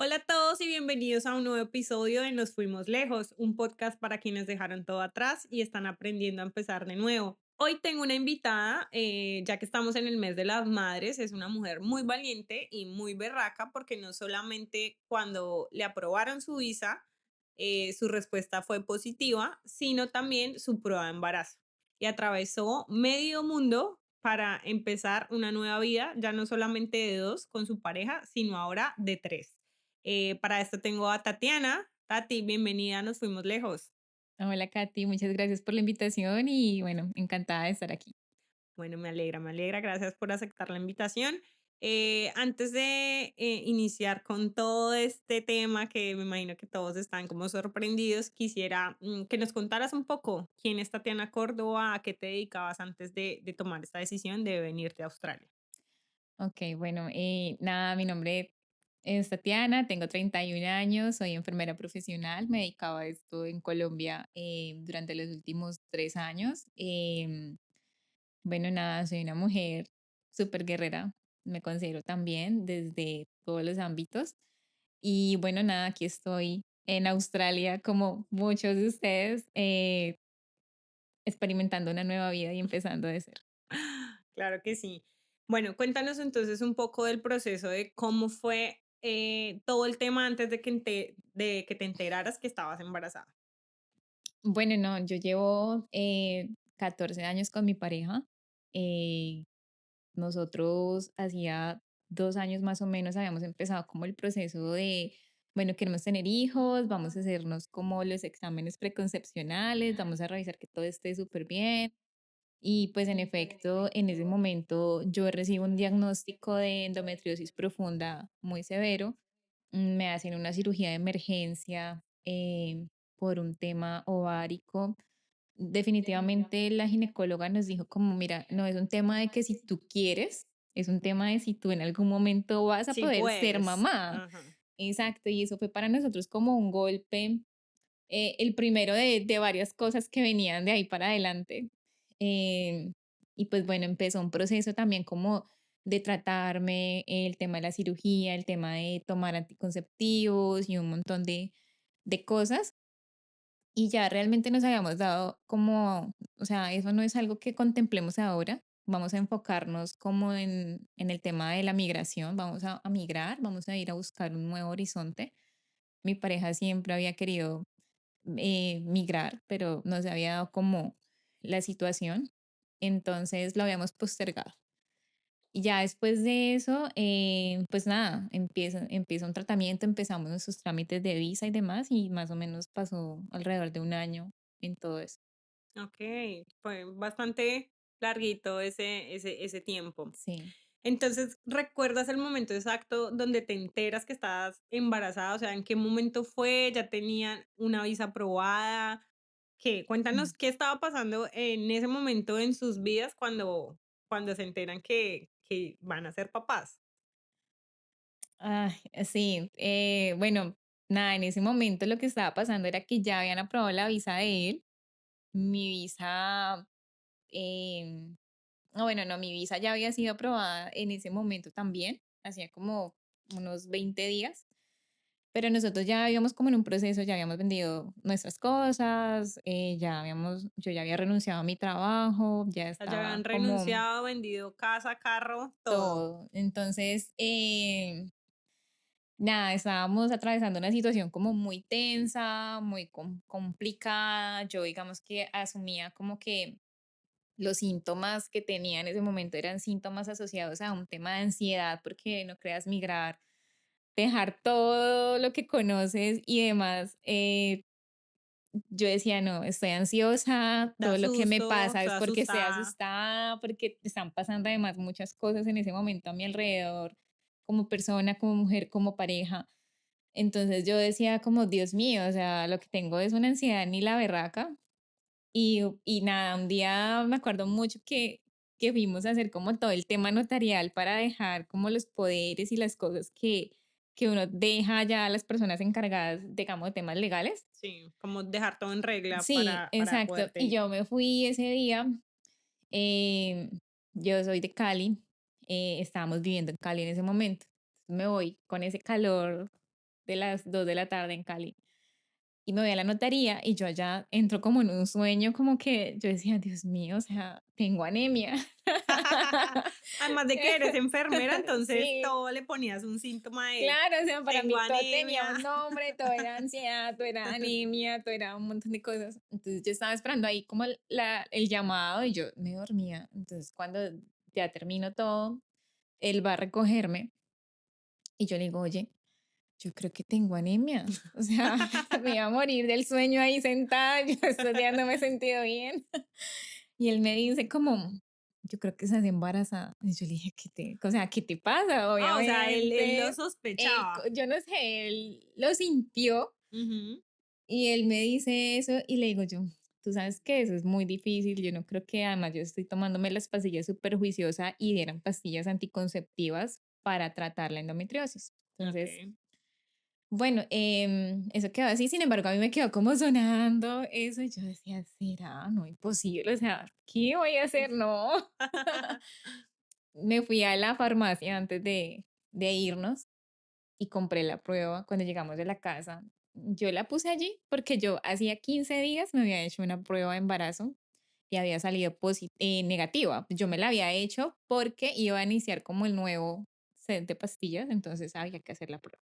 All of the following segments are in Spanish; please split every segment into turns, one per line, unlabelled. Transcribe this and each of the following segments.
Hola a todos y bienvenidos a un nuevo episodio de Nos Fuimos Lejos, un podcast para quienes dejaron todo atrás y están aprendiendo a empezar de nuevo. Hoy tengo una invitada, ya que estamos en el mes de las madres, es una mujer muy valiente y muy berraca porque no solamente cuando le aprobaron su visa, su respuesta fue positiva, sino también su prueba de embarazo. Y atravesó medio mundo para empezar una nueva vida, ya no solamente de dos con su pareja, sino ahora de tres. Para esto tengo a Tatiana. Tati, bienvenida, nos fuimos lejos.
Hola Katy, muchas gracias por la invitación y bueno, encantada de estar aquí.
Bueno, me alegra, gracias por aceptar la invitación. Antes de iniciar con todo este tema que me imagino que todos están como sorprendidos, quisiera que nos contaras un poco quién es Tatiana Córdoba, a qué te dedicabas antes de tomar esta decisión de venirte a Australia.
Ok, bueno, nada, mi nombre es Tatiana, tengo 31 años, soy enfermera profesional, me dedicaba a esto en Colombia durante los últimos 3 años. Bueno, nada, soy una mujer súper guerrera, me considero también desde todos los ámbitos. Y bueno, nada, aquí estoy en Australia como muchos de ustedes, experimentando una nueva vida y empezando de cero.
Claro que sí. Bueno, cuéntanos entonces un poco del proceso de cómo fue todo el tema antes de que te enteraras que estabas embarazada.
Bueno, no, yo llevo 14 años con mi pareja. eh, Nosotros hacía 2 años más o menos habíamos empezado como el proceso de, bueno, queremos tener hijos, vamos a hacernos como los exámenes preconcepcionales, vamos a revisar que todo esté súper bien. Y pues en efecto, en ese momento yo recibo un diagnóstico de endometriosis profunda muy severo. Me hacen una cirugía de emergencia por un tema ovárico. Definitivamente la ginecóloga nos dijo como, mira, no es un tema de que si tú quieres, es un tema de si tú en algún momento vas a
Sí,
poder ser
puedes.
mamá.
Ajá.
Exacto, y eso fue para nosotros como un golpe, el primero de varias cosas que venían de ahí para adelante. Em, y pues bueno, empezó un proceso también como de tratarme, el tema de la cirugía, el tema de tomar anticonceptivos y un montón de cosas. Y ya realmente nos habíamos dado como, o sea, eso no es algo que contemplemos ahora. Vamos a enfocarnos como en el tema de la migración. Vamos a migrar, vamos a ir a buscar un nuevo horizonte. Mi pareja siempre había querido migrar, pero no se había dado como la situación. Entonces lo habíamos postergado. Y ya después de eso, pues nada, empieza un tratamiento, empezamos nuestros trámites de visa y demás, y más o menos pasó alrededor de un año en todo eso.
Ok, fue bastante larguito ese tiempo.
Sí.
Entonces, ¿recuerdas el momento exacto donde te enteras que estabas embarazada? O sea, ¿en qué momento fue? ¿Ya tenían una visa aprobada? ¿Qué? Cuéntanos qué estaba pasando en ese momento en sus vidas cuando se enteran que van a ser papás.
Ay, sí, bueno, nada, en ese momento lo que estaba pasando era que ya habían aprobado la visa de él. Mi visa, no, bueno, no, mi visa ya había sido aprobada en ese momento también, hacía como unos 20 días, pero nosotros ya habíamos como en un proceso, ya habíamos vendido nuestras cosas, yo ya había renunciado a mi trabajo, ya
O sea, ya
estaba
habían
como
renunciado, vendido casa, carro, todo.
todo. Entonces, nada, estábamos atravesando una situación como muy tensa, muy complicada. Yo digamos que asumía como que los síntomas que tenía en ese momento eran síntomas asociados a un tema de ansiedad, porque no creas migrar, dejar todo lo que conoces y demás. Yo decía, no, estoy ansiosa,
Da
todo lo que me
susto,
pasa
estoy
es porque estoy
asustada.
asustada, porque están pasando además muchas cosas en ese momento a mi alrededor, como persona, como mujer, como pareja. Entonces yo decía como, Dios mío, o sea, lo que tengo es una ansiedad ni la berraca. Y nada, un día me acuerdo mucho que fuimos a hacer como todo el tema notarial para dejar como los poderes y las cosas que uno deja ya a las personas encargadas, digamos, de temas legales.
Sí, como dejar todo en regla
Sí,
para
exacto.
poderte
Y
ir.
yo me fui ese día. eh, yo soy de Cali, estábamos viviendo en Cali en ese momento. Me voy con ese calor de las 2 de la tarde en Cali. Y me voy a la notaría y yo allá entro como en un sueño, como que yo decía, Dios mío, o sea, tengo anemia.
Además de que eres enfermera, entonces
Sí,
todo le ponías un síntoma de
claro, o sea, para
tengo
mí todo
anemia.
tenía un nombre, todo era ansiedad, todo era anemia, todo era un montón de cosas. Entonces yo estaba esperando ahí como el llamado y yo me dormía. Entonces cuando ya termino todo, él va a recogerme y yo le digo, oye, yo creo que tengo anemia. O sea, me iba a morir del sueño ahí sentada. Yo estos días no me he sentido bien. Y él me dice como, yo creo que estás embarazada. Y yo le dije, o sea, ¿qué te pasa?
Ah, o sea, él lo
Obviamente,
sospechaba.
yo no sé, él lo sintió
Ujú.
y él me dice eso y le digo yo, tú sabes que eso es muy difícil. Yo no creo que además yo estoy tomándome las pastillas súper juiciosa y eran pastillas anticonceptivas para tratar la endometriosis. Entonces,
Ok.
bueno, eso quedó así, sin embargo, a mí me quedó como sonando eso, y yo decía: "¿Será? No, imposible, o sea, ¿qué voy a hacer? No". Me fui a la farmacia antes de irnos y compré la prueba cuando llegamos de la casa. Yo la puse allí porque yo hacía 15 días me había hecho una prueba de embarazo y había salido negativa. Yo me la había hecho porque iba a iniciar como el nuevo set de pastillas, entonces había que hacer la prueba.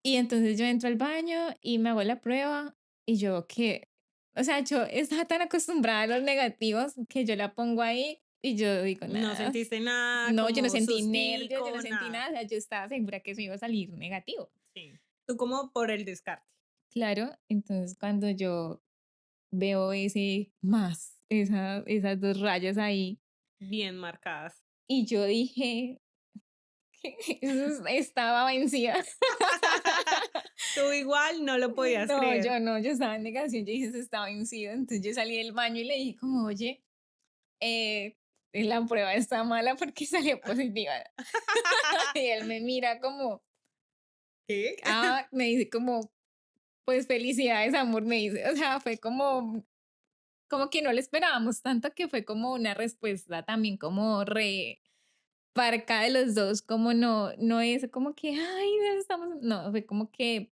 Y entonces yo entro al baño y me hago la prueba y yo que, o sea, yo estaba tan acostumbrada a los negativos que yo la pongo ahí y yo digo,
No
nada,
sentiste nada,
no, yo no
como
sentí nervios, yo no
sustico,
sentí
nada.
nada, o sea, yo estaba segura que eso iba a salir negativo.
Sí. Tú como por el descarte.
Claro, entonces cuando yo veo ese más, esas dos rayas ahí,
Bien marcadas.
y yo dije, estaba vencida.
Tú igual no lo podías
No,
creer.
yo no, yo estaba en negación, yo dije, eso estaba vencido. Entonces yo salí del baño y le dije como, oye, eh, la prueba está mala porque salió positiva. Y él me mira como,
¿Qué?
me dice como, pues felicidades, amor, me dice. O sea, fue como que no le esperábamos tanto que fue como una respuesta también como re parca de los dos, como no es como que, ay, estamos, no, fue como que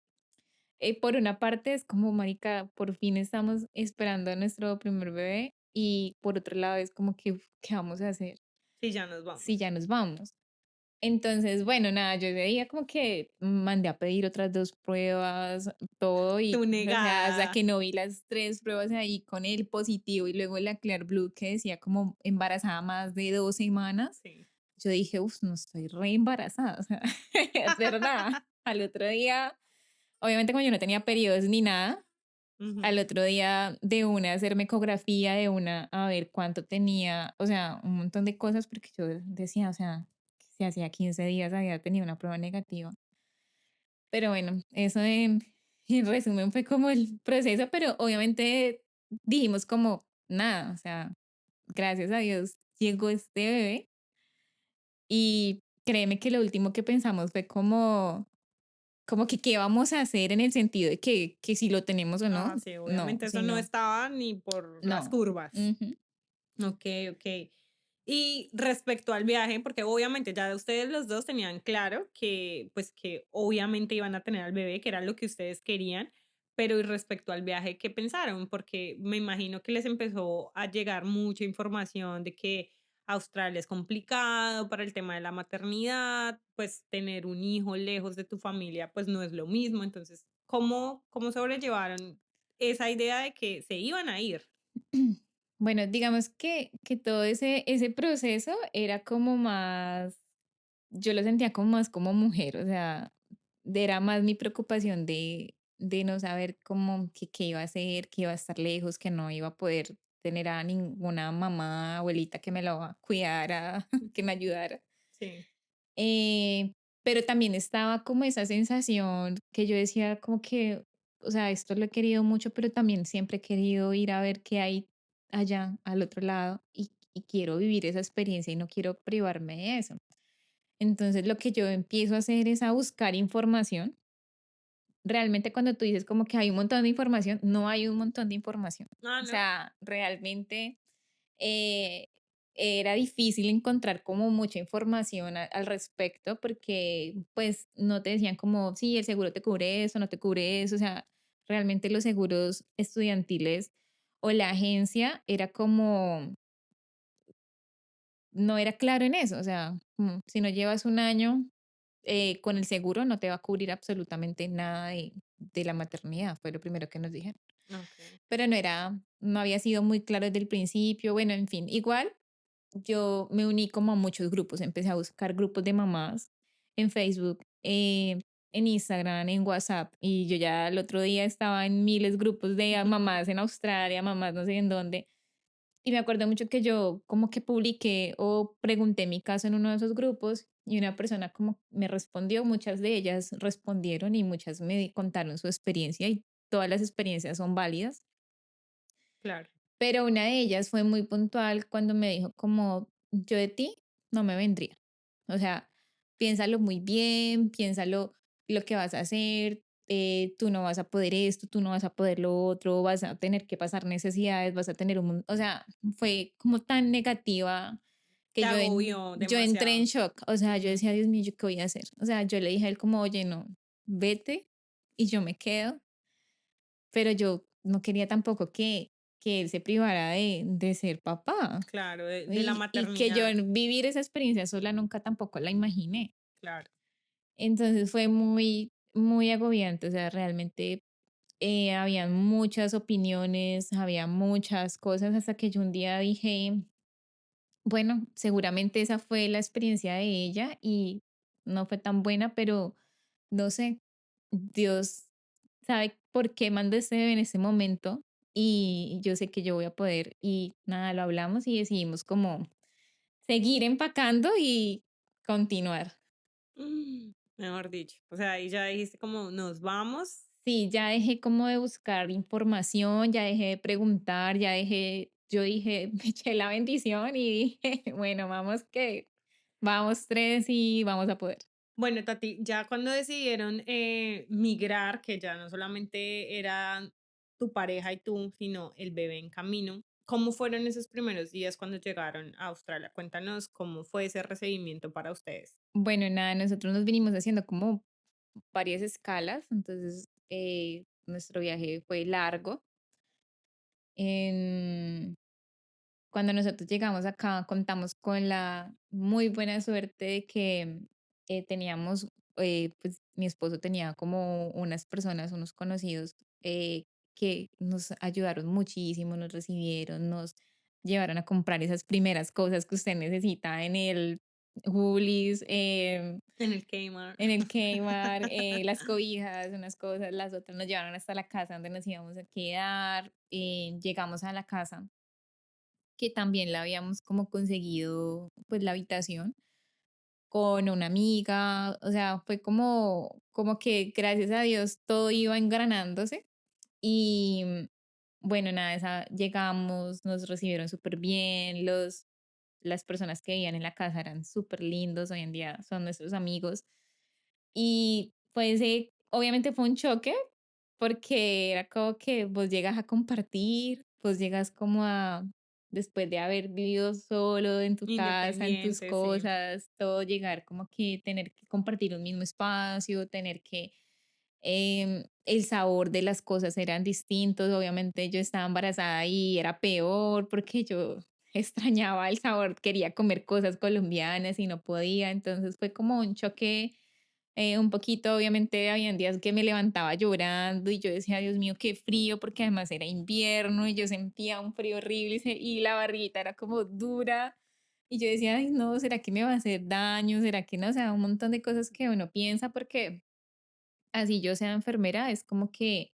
por una parte es como, marica, por fin estamos esperando a nuestro primer bebé y por otro lado es como que, uf, ¿qué vamos a hacer
Sí, ya nos
si
vamos.
ya nos vamos? Entonces, bueno, nada, yo ese día como que mandé a pedir otras 2 pruebas, todo y,
Tú
o sea, hasta
negada.
que no vi las 3 pruebas ahí con el positivo y luego la Clear Blue que decía como embarazada más de 2 semanas,
Sí.
yo dije: "Uf, no, estoy re embarazada", o sea, es verdad. Al otro día, obviamente, como yo no tenía periodos ni nada, al
Ujú.
otro día de una hacerme ecografía, de una a ver cuánto tenía, o sea, un montón de cosas, porque yo decía, o sea, si hacía 15 días había tenido una prueba negativa. Pero bueno, eso en resumen fue como el proceso, pero obviamente dijimos como nada, o sea, gracias a Dios llegó este bebé y créeme que lo último que pensamos fue como que qué vamos a hacer en el sentido de que si lo tenemos o no,
Ah, sí,
no,
obviamente eso no
sino
estaba ni por las
no.
curvas.
Ujú.
Okey, okey. Y respecto al viaje, porque obviamente ya ustedes los 2 tenían claro que, pues, que obviamente iban a tener al bebé, que era lo que ustedes querían, pero y respecto al viaje, ¿qué pensaron? Porque me imagino que les empezó a llegar mucha información de que Australia es complicado para el tema de la maternidad, pues, tener un hijo lejos de tu familia, pues, no es lo mismo. Entonces, ¿cómo sobrellevaron esa idea de que se iban a ir?
Bueno, digamos que todo ese proceso era como más, yo lo sentía como más como mujer, o sea, era más mi preocupación de no saber cómo, qué iba a hacer, que iba a estar lejos, que no iba a poder tener a ninguna mamá, abuelita que me lo cuidara, que me ayudara.
Sí.
Pero también estaba como esa sensación que yo decía como que, o sea, esto lo he querido mucho, pero también siempre he querido ir a ver qué hay allá al otro lado y quiero vivir esa experiencia y no quiero privarme de eso. Entonces lo que yo empiezo a hacer es a buscar información. Realmente cuando tú dices como que hay un montón de información, no hay un montón de información.
Ah,
O
¿no?
sea, realmente era difícil encontrar como mucha información al respecto porque pues no te decían como, sí, el seguro te cubre eso, no te cubre eso, o sea, realmente los seguros estudiantiles o la agencia era como, no era claro en eso, o sea, si no llevas un año con el seguro no te va a cubrir absolutamente nada de la maternidad, fue lo primero que nos dijeron.
Ok,
Pero no había sido muy claro desde el principio, bueno, en fin, igual yo me uní como a muchos grupos, empecé a buscar grupos de mamás en Facebook, en Instagram, en WhatsApp, y yo ya el otro día estaba en miles grupos de mamás en Australia, mamás no sé en dónde, y me acuerdo mucho que yo como que publiqué o pregunté mi caso en uno de esos grupos y una persona como me respondió, muchas de ellas respondieron y muchas me contaron su experiencia y todas las experiencias son válidas.
claro.
Pero una de ellas fue muy puntual cuando me dijo como, yo de ti no me vendría. O sea, piénsalo muy bien, piénsalo lo que vas a hacer, tú no vas a poder esto, tú no vas a poder lo otro, vas a tener que pasar necesidades, vas a tener o sea, fue como tan negativa
Te
que
agobió
yo entré en
demasiado.
shock. O sea, yo
Ujú.
decía, Dios mío, ¿yo qué voy a hacer? O sea, yo le dije a él como, oye, no, vete y yo me quedo, pero yo no quería tampoco que él se privara de ser papá.
Claro, de la
Y que yo
maternidad,
vivir esa experiencia sola nunca tampoco la imaginé.
claro.
Entonces fue muy, muy agobiante, o sea, realmente habían muchas opiniones, había muchas cosas hasta que yo un día dije, bueno, seguramente esa fue la experiencia de ella y no fue tan buena, pero no sé, Dios sabe por qué mandó ese bebé en ese momento y yo sé que yo voy a poder y nada, lo hablamos y decidimos como seguir empacando y continuar.
Mejor dicho. O sea, ahí ya dijiste como nos vamos.
Sí, ya dejé como de buscar información, ya dejé de preguntar, yo dije, me eché la bendición y dije, bueno, vamos que vamos tres y vamos a poder.
Bueno, Tati, ya cuando decidieron migrar, que ya no solamente eran tu pareja y tú, sino el bebé en camino, ¿cómo fueron esos primeros días cuando llegaron a Australia? Cuéntanos cómo fue ese recibimiento para ustedes.
Bueno, nada, nosotros nos vinimos haciendo como varias escalas, entonces nuestro viaje fue largo. En- Cuando nosotros llegamos acá, contamos con la muy buena suerte de que teníamos, pues mi esposo tenía como unas personas, unos conocidos que nos ayudaron muchísimo, nos recibieron, nos llevaron a comprar esas primeras cosas que usted necesita en el Woolies,
En el Kmart.
en el Kmart, las cobijas, unas cosas, las otras nos llevaron hasta la casa donde nos íbamos a quedar. Llegamos a la casa que también la habíamos como conseguido, pues, la habitación con una amiga, o sea, fue como que gracias a Dios todo iba engranándose y bueno, nada, llegamos, nos recibieron súper bien, las personas que vivían en la casa eran súper lindos, hoy en día son nuestros amigos y pues obviamente fue un choque porque era como que vos llegas a compartir, vos llegas como a, después de haber vivido solo en tu casa, en tus
Independiente, sí.
cosas, todo llegar como que tener que compartir un mismo espacio, tener que, el sabor de las cosas eran distintos, obviamente yo estaba embarazada y era peor porque yo extrañaba el sabor, quería comer cosas colombianas y no podía, entonces fue como un choque un poquito, obviamente, habían días que me levantaba llorando y yo decía, Dios mío, qué frío, porque además era invierno y yo sentía un frío horrible y la barriguita era como dura. Y yo decía, ay, no, ¿será que me va a hacer daño? ¿Será que no? O sea, un montón de cosas que uno piensa, porque así yo sea enfermera, es como que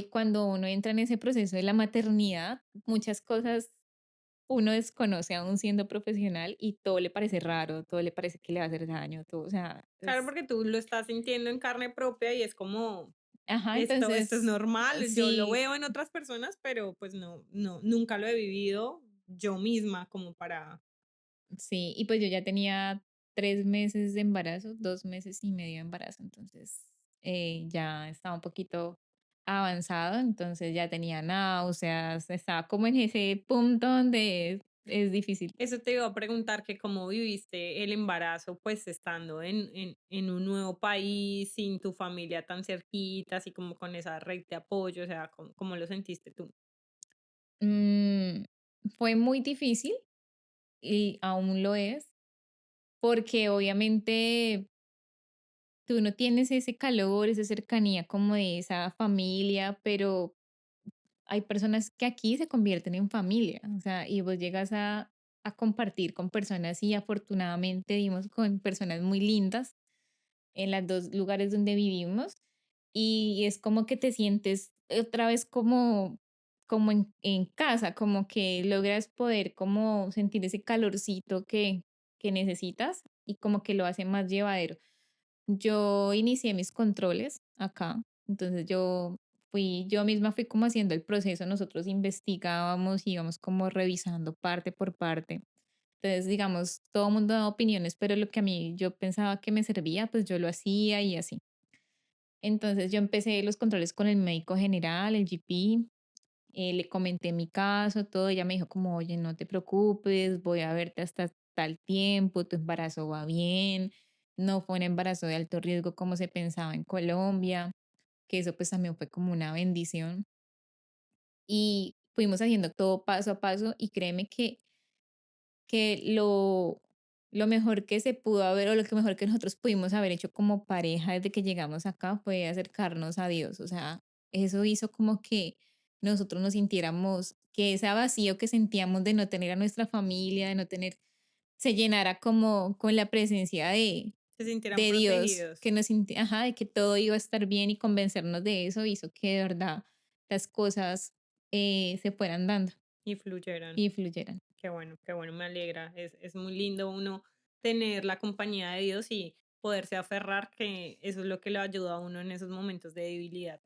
cuando uno entra en ese proceso de la maternidad, muchas cosas uno desconoce aún siendo profesional y todo le parece raro, todo le parece que le va a hacer daño, todo, o sea,
Claro, porque tú lo estás sintiendo en carne propia y es como,
ajá,
esto es
entonces,
normal, yo lo
sí,
veo en otras personas, pero pues no, nunca lo he vivido yo misma como para...
sí, y pues yo ya tenía 3 meses de embarazo, 2 meses y medio de embarazo, entonces ya estaba un poquito avanzado, entonces ya tenía náuseas, estaba como en ese punto donde es difícil.
Eso te iba a preguntar que cómo viviste el embarazo, pues estando en un nuevo país, sin tu familia tan cerquita, así como con esa red de apoyo, o sea, ¿cómo lo sentiste tú?
Mm, fue muy difícil y aún lo es, porque obviamente tú no tienes ese calor, esa cercanía como de esa familia, pero hay personas que aquí se convierten en familia, o sea, y vos llegas a compartir con personas y afortunadamente vivimos con personas muy lindas en los dos lugares donde vivimos y es como que te sientes otra vez como en casa, como que logras poder como sentir ese calorcito que necesitas y como que lo hace más llevadero. Yo inicié mis controles acá, entonces yo misma fui como haciendo el proceso, nosotros investigábamos, íbamos como revisando parte por parte. Entonces, digamos, todo el mundo daba opiniones, pero lo que a mí yo pensaba que me servía, pues yo lo hacía y así. Entonces yo empecé los controles con el médico general, el GP, le comenté mi caso, todo, ella me dijo como, oye, no te preocupes, voy a verte hasta tal tiempo, tu embarazo va bien, no fue un embarazo de alto riesgo como se pensaba en Colombia, que eso pues también fue como una bendición. Y fuimos haciendo todo paso a paso y créeme que lo mejor que se pudo haber o lo que mejor que nosotros pudimos haber hecho como pareja desde que llegamos acá fue acercarnos a Dios. O sea, eso hizo como que nosotros nos sintiéramos que ese vacío que sentíamos de no tener a nuestra familia, de no tener, se llenara como con la presencia
Se sintieran
de Dios,
protegidos
que nos ajá, de que todo iba a estar bien y convencernos de eso hizo que de verdad las cosas se fueran dando
y fluyeran.
y fluyeran.
Qué bueno, me alegra. Es muy lindo uno tener la compañía de Dios y poderse aferrar, que eso es lo que le ayuda a uno en esos momentos de debilidad.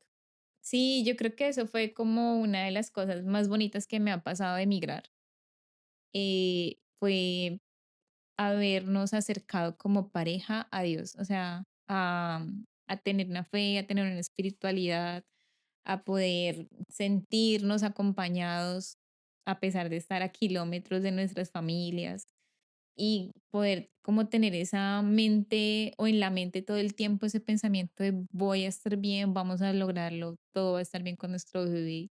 Sí, yo creo que eso fue como una de las cosas más bonitas que me ha pasado de emigrar. Fue habernos acercado como pareja a Dios, o sea, a tener una fe, a tener una espiritualidad, a poder sentirnos acompañados a pesar de estar a kilómetros de nuestras familias y poder como tener esa mente o en la mente todo el tiempo ese pensamiento de voy a estar bien, vamos a lograrlo, todo va a estar bien con nuestro bebé.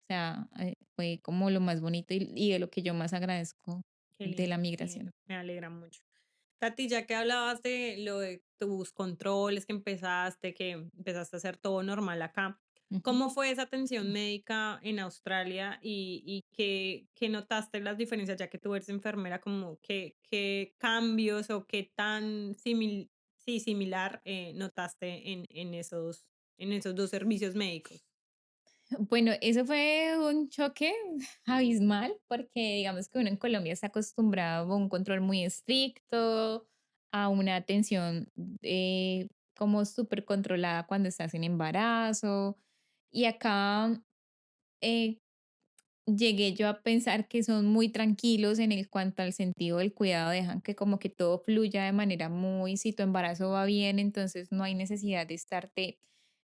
O sea, fue como lo más bonito y de lo que yo más agradezco de la
Qué
migración.
lindo, me alegra mucho. Tati, ya que hablabas de lo de tus controles que empezaste a hacer todo normal acá,
Ujú.
¿cómo fue esa atención médica en Australia y qué notaste las diferencias, ya que tú eres enfermera, como qué cambios o qué tan sí, similar notaste en esos dos servicios médicos?
Bueno, eso fue un choque abismal porque digamos que uno en Colombia está acostumbrado a un control muy estricto, a una atención como súper controlada cuando estás en embarazo. Y acá eh, llegué yo a pensar que son muy tranquilos en el cuanto al sentido del cuidado, dejan que como que todo fluya de manera muy, si tu embarazo va bien, entonces no hay necesidad de estarte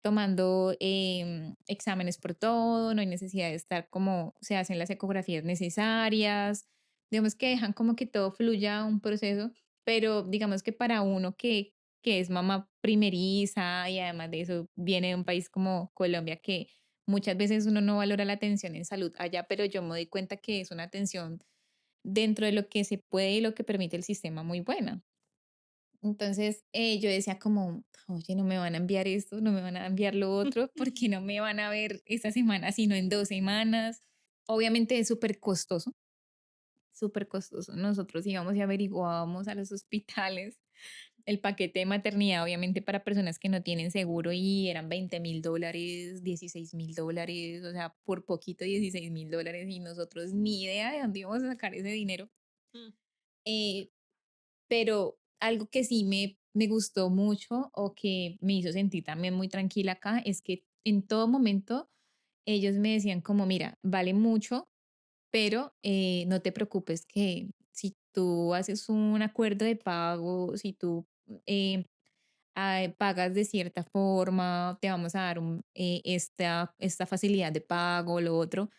tomando exámenes por todo, no hay necesidad de estar como se hacen las ecografías necesarias, digamos que dejan como que todo fluya un proceso, pero digamos que para uno que es mamá primeriza y además de eso viene de un país como Colombia que muchas veces uno no valora la atención en salud allá, pero yo me doy cuenta que es una atención dentro de lo que se puede y lo que permite el sistema muy buena. Entonces yo decía como, oye, no me van a enviar esto, no me van a enviar lo otro, porque no me van a ver esta semana, sino en 2 semanas. Obviamente es súper costoso, súper costoso. Nosotros íbamos y averiguábamos a los hospitales el paquete de maternidad, obviamente, para personas que no tienen seguro y eran $20.000, $16.000, o sea, por poquito $16.000 y nosotros ni idea de dónde íbamos a sacar ese dinero.
Mm,
Eh, pero algo que sí me gustó mucho o que me hizo sentir también muy tranquila acá es que en todo momento ellos me decían como, mira, vale mucho, pero no te preocupes que si tú haces un acuerdo de pago, si tú eh, pagas de cierta forma, te vamos a dar esta facilidad de pago, lo otro.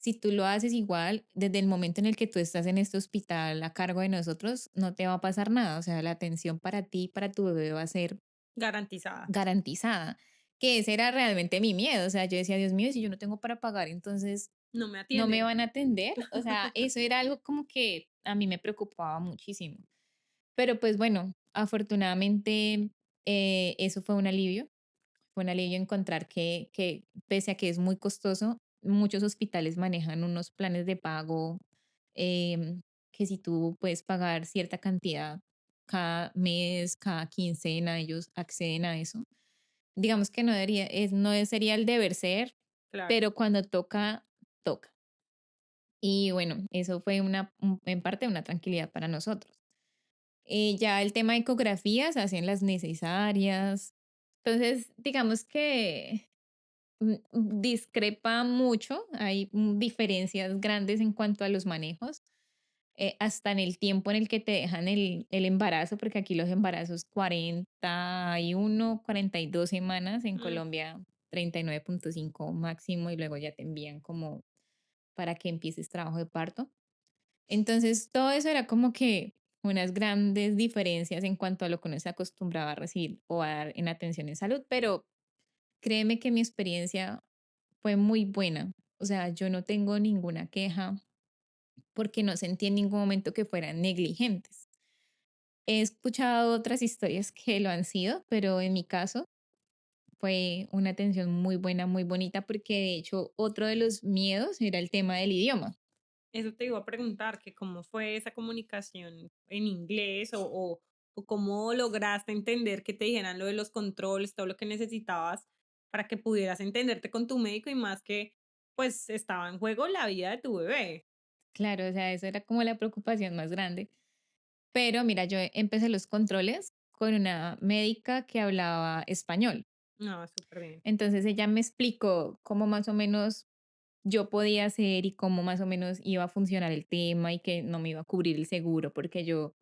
si tú lo haces igual, desde el momento en el que tú estás en este hospital a cargo de nosotros, no te va a pasar nada. O sea, la atención para ti y para tu bebé va a ser
Garantizada.
garantizada, que ese era realmente mi miedo. O sea, yo decía: "Dios mío, si yo no tengo para pagar, entonces,
No me
¿no me
atienden.
van a atender?". O sea, eso era algo como que a mí me preocupaba muchísimo. Pero, pues, bueno, afortunadamente, eso fue un alivio encontrar que pese a que es muy costoso, muchos hospitales manejan unos planes de pago, que si tú puedes pagar cierta cantidad cada mes, cada quincena, ellos acceden a eso. Digamos que no sería el deber ser,
Claro.
pero cuando toca, toca. Y bueno, eso fue en parte una tranquilidad para nosotros. Ya el tema de ecografías hacen las necesarias. Entonces, digamos que discrepa mucho, hay diferencias grandes en cuanto a los manejos, hasta en el tiempo en el que te dejan el embarazo, porque aquí los embarazos 42 semanas, en
Mm,
Colombia 39,5 máximo y luego ya te envían como para que empieces trabajo de parto. Entonces, todo eso era como que unas grandes diferencias en cuanto a lo que uno se acostumbraba a recibir o a dar en atención en salud, pero créeme que mi experiencia fue muy buena. O sea, yo no tengo ninguna queja porque no sentí en ningún momento que fueran negligentes. He escuchado otras historias que lo han sido, pero en mi caso fue una atención muy buena, muy bonita, porque de hecho otro de los miedos era el tema del idioma.
eso te iba a preguntar, que cómo fue esa comunicación en inglés o cómo lograste entender que te dijeran lo de los controles, todo lo que necesitabas para que pudieras entenderte con tu médico y más que pues estaba en juego la vida de tu bebé.
Claro, o sea, eso era como la preocupación más grande. Pero mira, yo empecé los controles con una médica que hablaba español.
No, súper bien.
Entonces ella me explicó cómo más o menos yo podía hacer y cómo más o menos iba a funcionar el tema y que no me iba a cubrir el seguro, porque yo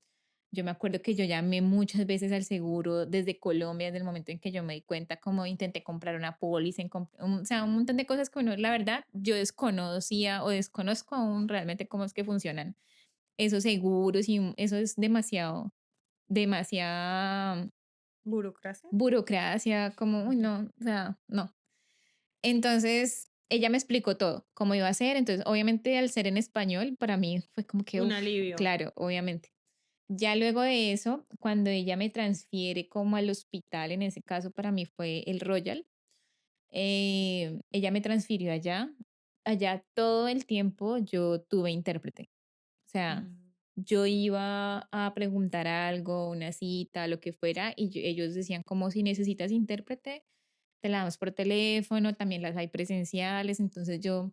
me acuerdo que yo llamé muchas veces al seguro desde Colombia, desde el momento en que yo me di cuenta, como intenté comprar una póliza, o sea, un montón de cosas que uno, la verdad, yo desconocía o desconozco aún realmente cómo es que funcionan esos seguros y eso es demasiada
¿Burocracia?
burocracia, como, uy, no, o sea, no. Entonces, ella me explicó todo, cómo iba a ser. Entonces, obviamente, al ser en español, para mí fue como que,
Un
uff,
alivio.
claro, obviamente. Ya luego de eso, cuando ella me transfiere como al hospital, en ese caso para mí fue el Royal, ella me transfirió allá. Allá todo el tiempo yo tuve intérprete. O sea,
Mm.
yo iba a preguntar algo, una cita, lo que fuera, y ellos decían como si necesitas intérprete, te la damos por teléfono, también las hay presenciales, entonces yo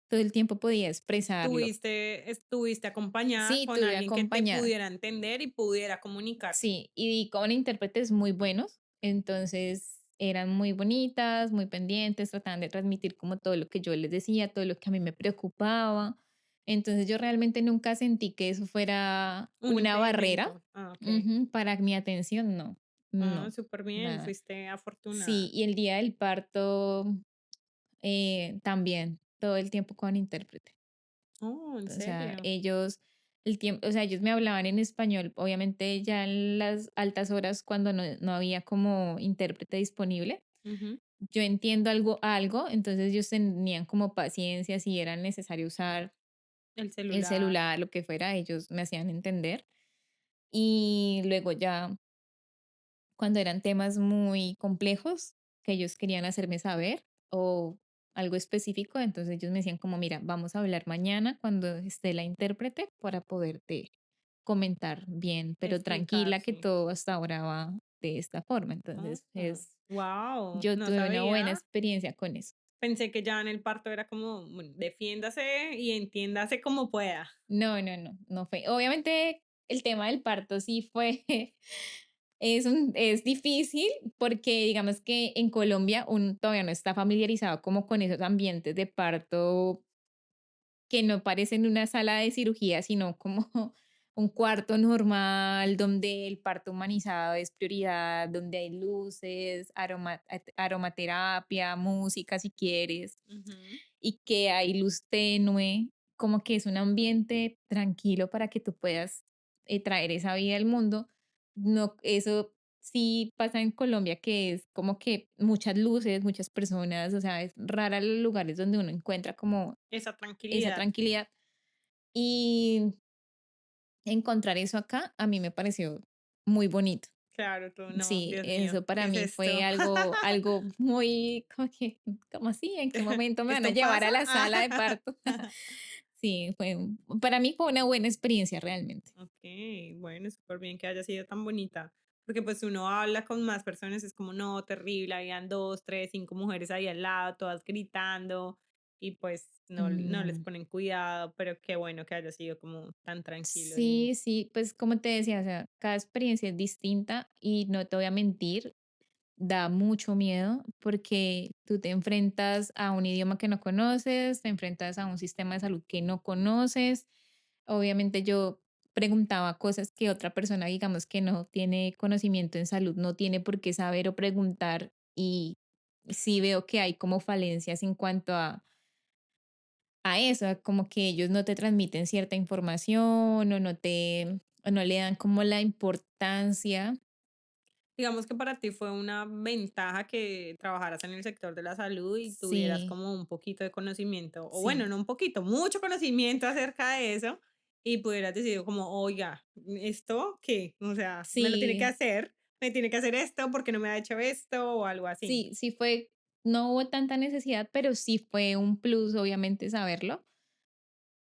todo el tiempo podía expresarlo.
Estuviste acompañada
Sí,
con
tuve
alguien que te
acompañada.
pudiera entender y pudiera comunicarse.
Sí, y di con intérpretes muy buenos, entonces eran muy bonitas, muy pendientes, trataban de transmitir como todo lo que yo les decía, todo lo que a mí me preocupaba. Entonces yo realmente nunca sentí que eso fuera
Un
una barrera,
impedimento. Ah, ok.
para mi atención, no,
Ah,
no,
súper bien,
nada.
fuiste
Sí,
afortunada.
y el día del parto también, todo el tiempo con intérprete.
Oh, ¿en
O sea,
serio?
o sea, ellos me hablaban en español, obviamente ya en las altas horas cuando no había como intérprete disponible.
Ujú.
Yo entiendo algo, entonces ellos tenían como paciencia, si era necesario usar
El
el
celular.
celular, lo que fuera, ellos me hacían entender. Y luego ya cuando eran temas muy complejos que ellos querían hacerme saber o algo específico, entonces ellos me decían como, mira, vamos a hablar mañana cuando esté la intérprete para poderte comentar bien, pero
Explicar,
tranquila que
sí.
todo hasta ahora va de esta forma.
Oh,
Entonces,
wow,
yo
no
tuve una buena
sabía.
experiencia con eso.
Pensé que ya en el parto era como, bueno, defiéndase y entiéndase como pueda.
No, no, no, no fue. Obviamente el tema del parto sí fue, es difícil porque digamos que en Colombia uno todavía no está familiarizado como con esos ambientes de parto que no parecen una sala de cirugía, sino como un cuarto normal donde el parto humanizado es prioridad, donde hay luces, aromaterapia, música si quieres,
Ujú.
y que hay luz tenue, como que es un ambiente tranquilo para que tú puedas traer esa vida al mundo. No, eso sí pasa en Colombia, que es como que muchas luces, muchas personas, o sea, es rara los lugares donde uno encuentra como
Esa
esa
tranquilidad.
tranquilidad. Y encontrar eso acá a mí me pareció muy bonito.
Claro, tú no,
Sí,
Dios mío,
eso para
¿qué es
mí fue
esto?
algo muy, como que, ¿cómo así? ¿En qué momento me van a
¿Esto
llevar
pasa?
a la sala de parto? Sí, para mí fue una buena experiencia realmente.
Okey, bueno, súper bien que haya sido tan bonita, porque, pues, uno habla con más personas, es como: "No, terrible, habían 2 3 5 mujeres ahí al lado, todas gritando", y, pues, no les
Mm,
ponen cuidado, pero qué bueno que haya sido como tan tranquilo y
sí, sí, pues como te decía, o sea, cada experiencia es distinta y no te voy a mentir, da mucho miedo porque tú te enfrentas a un idioma que no conoces, te enfrentas a un sistema de salud que no conoces. Obviamente yo preguntaba cosas que otra persona, digamos, que no tiene conocimiento en salud, no tiene por qué saber o preguntar y sí veo que hay como falencias en cuanto a eso, como que ellos no te transmiten cierta información o no le dan como la importancia.
digamos que para ti fue una ventaja que trabajaras en el sector de la salud y tuvieras
Sí,
como un poquito de conocimiento, o bueno,
sí,
no un poquito, mucho conocimiento acerca de eso, y pudieras decir como: "Oiga, ¿esto qué? O sea, me lo tiene que
sí.
hacer, me tiene que hacer esto, porque no me ha hecho esto?", o algo así.
Sí, sí fue, no hubo tanta necesidad, pero sí fue un plus, obviamente, saberlo,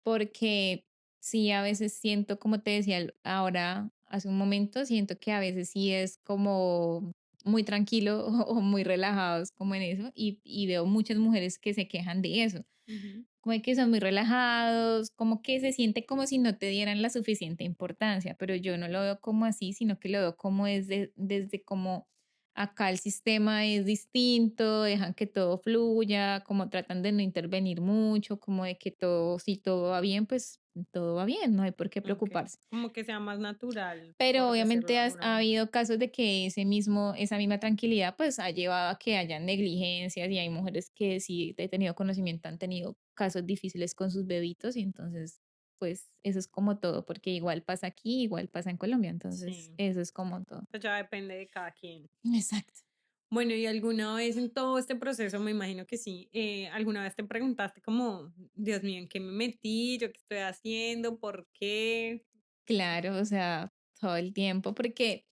porque sí, a veces siento, como te decía ahora, hace un momento, siento que a veces sí es como muy tranquilo o muy relajados como en eso, y veo muchas mujeres que se quejan de eso,
Ujú.
como de que son muy relajados, como que se siente como si no te dieran la suficiente importancia, pero yo no lo veo como así, sino que lo veo como desde como acá el sistema es distinto, dejan que todo fluya, como tratan de no intervenir mucho, como de que todo, si todo va bien, pues todo va bien, no hay por qué
Okey,
preocuparse.
como que sea más natural,
Pero
por decirlo
obviamente
de alguna
ha
manera.
habido casos de que esa misma tranquilidad pues ha llevado a que hayan negligencias y hay mujeres que sí he tenido conocimiento, han tenido casos difíciles con sus bebitos y entonces pues eso es como todo, porque igual pasa aquí, igual pasa en Colombia, entonces
Sí,
eso es como todo.
pues ya depende de cada quien.
Exacto.
Bueno, ¿y alguna vez en todo este proceso, me imagino que sí, alguna vez te preguntaste como, Dios mío, ¿en qué me metí? ¿Yo qué estoy haciendo? ¿Por qué?
Claro, o sea, todo el tiempo, porque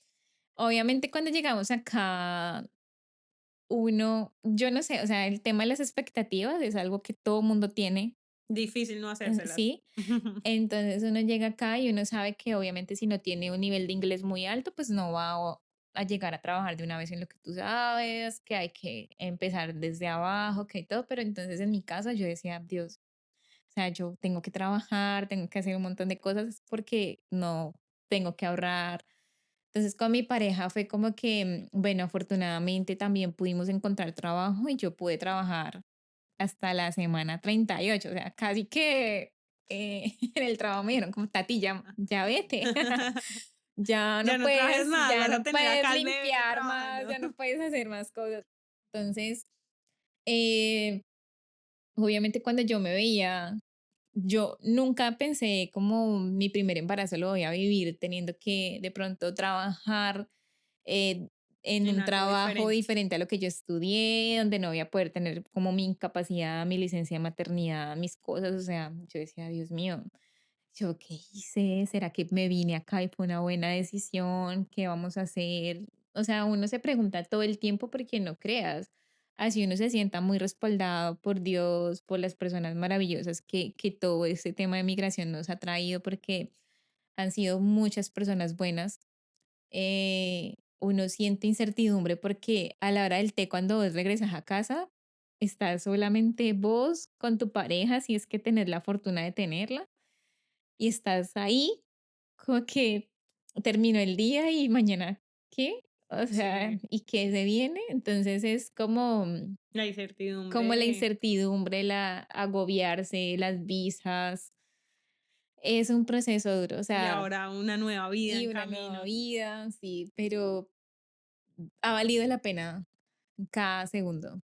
obviamente cuando llegamos acá, yo no sé, o sea, el tema de las expectativas es algo que todo mundo tiene,
Difícil no hacérselas.
¿sí? Entonces uno llega acá y uno sabe que obviamente si no tiene un nivel de inglés muy alto, pues no va a llegar a trabajar de una vez en lo que tú sabes, que hay que empezar desde abajo, que todo, pero entonces en mi caso yo decía, Dios, o sea, yo tengo que trabajar, tengo que hacer un montón de cosas porque no tengo que ahorrar. Entonces con mi pareja fue como que, bueno, afortunadamente también pudimos encontrar trabajo y yo pude trabajar hasta la semana 38, o sea, casi que en el trabajo me dijeron como, Tati, ya vete,
Ya no trabajes más,
ya
vas a
no
tener
puedes
acá al bebé
limpiar más,
trabajando.
ya no puedes hacer más cosas. Entonces, eh, obviamente cuando yo me veía, yo nunca pensé como mi primer embarazo lo voy a vivir teniendo que de pronto trabajar eh, en
En
un
algo
trabajo
diferente.
diferente a lo que yo estudié, donde no voy a poder tener como mi incapacidad, mi licencia de maternidad, mis cosas. O sea, yo decía, Dios mío, ¿yo qué hice? ¿Será que me vine acá y fue una buena decisión? ¿Qué vamos a hacer? O sea, uno se pregunta todo el tiempo porque no creas. Así uno se sienta muy respaldado por Dios, por las personas maravillosas que todo este tema de migración nos ha traído, porque han sido muchas personas buenas. Uno siente incertidumbre porque a la hora del té, cuando vos regresas a casa, estás solamente vos con tu pareja, si es que tenés la fortuna de tenerla, y estás ahí como que terminó el día y mañana, ¿qué? O sea,
Sí,
¿y qué se viene? Entonces es como,
la incertidumbre
como la
de
incertidumbre, la agobiarse, las visas. es un proceso duro, o
Y
sea,
ahora una nueva vida
y
en
una nueva
camino.
vida, sí, pero ha valido la pena cada segundo.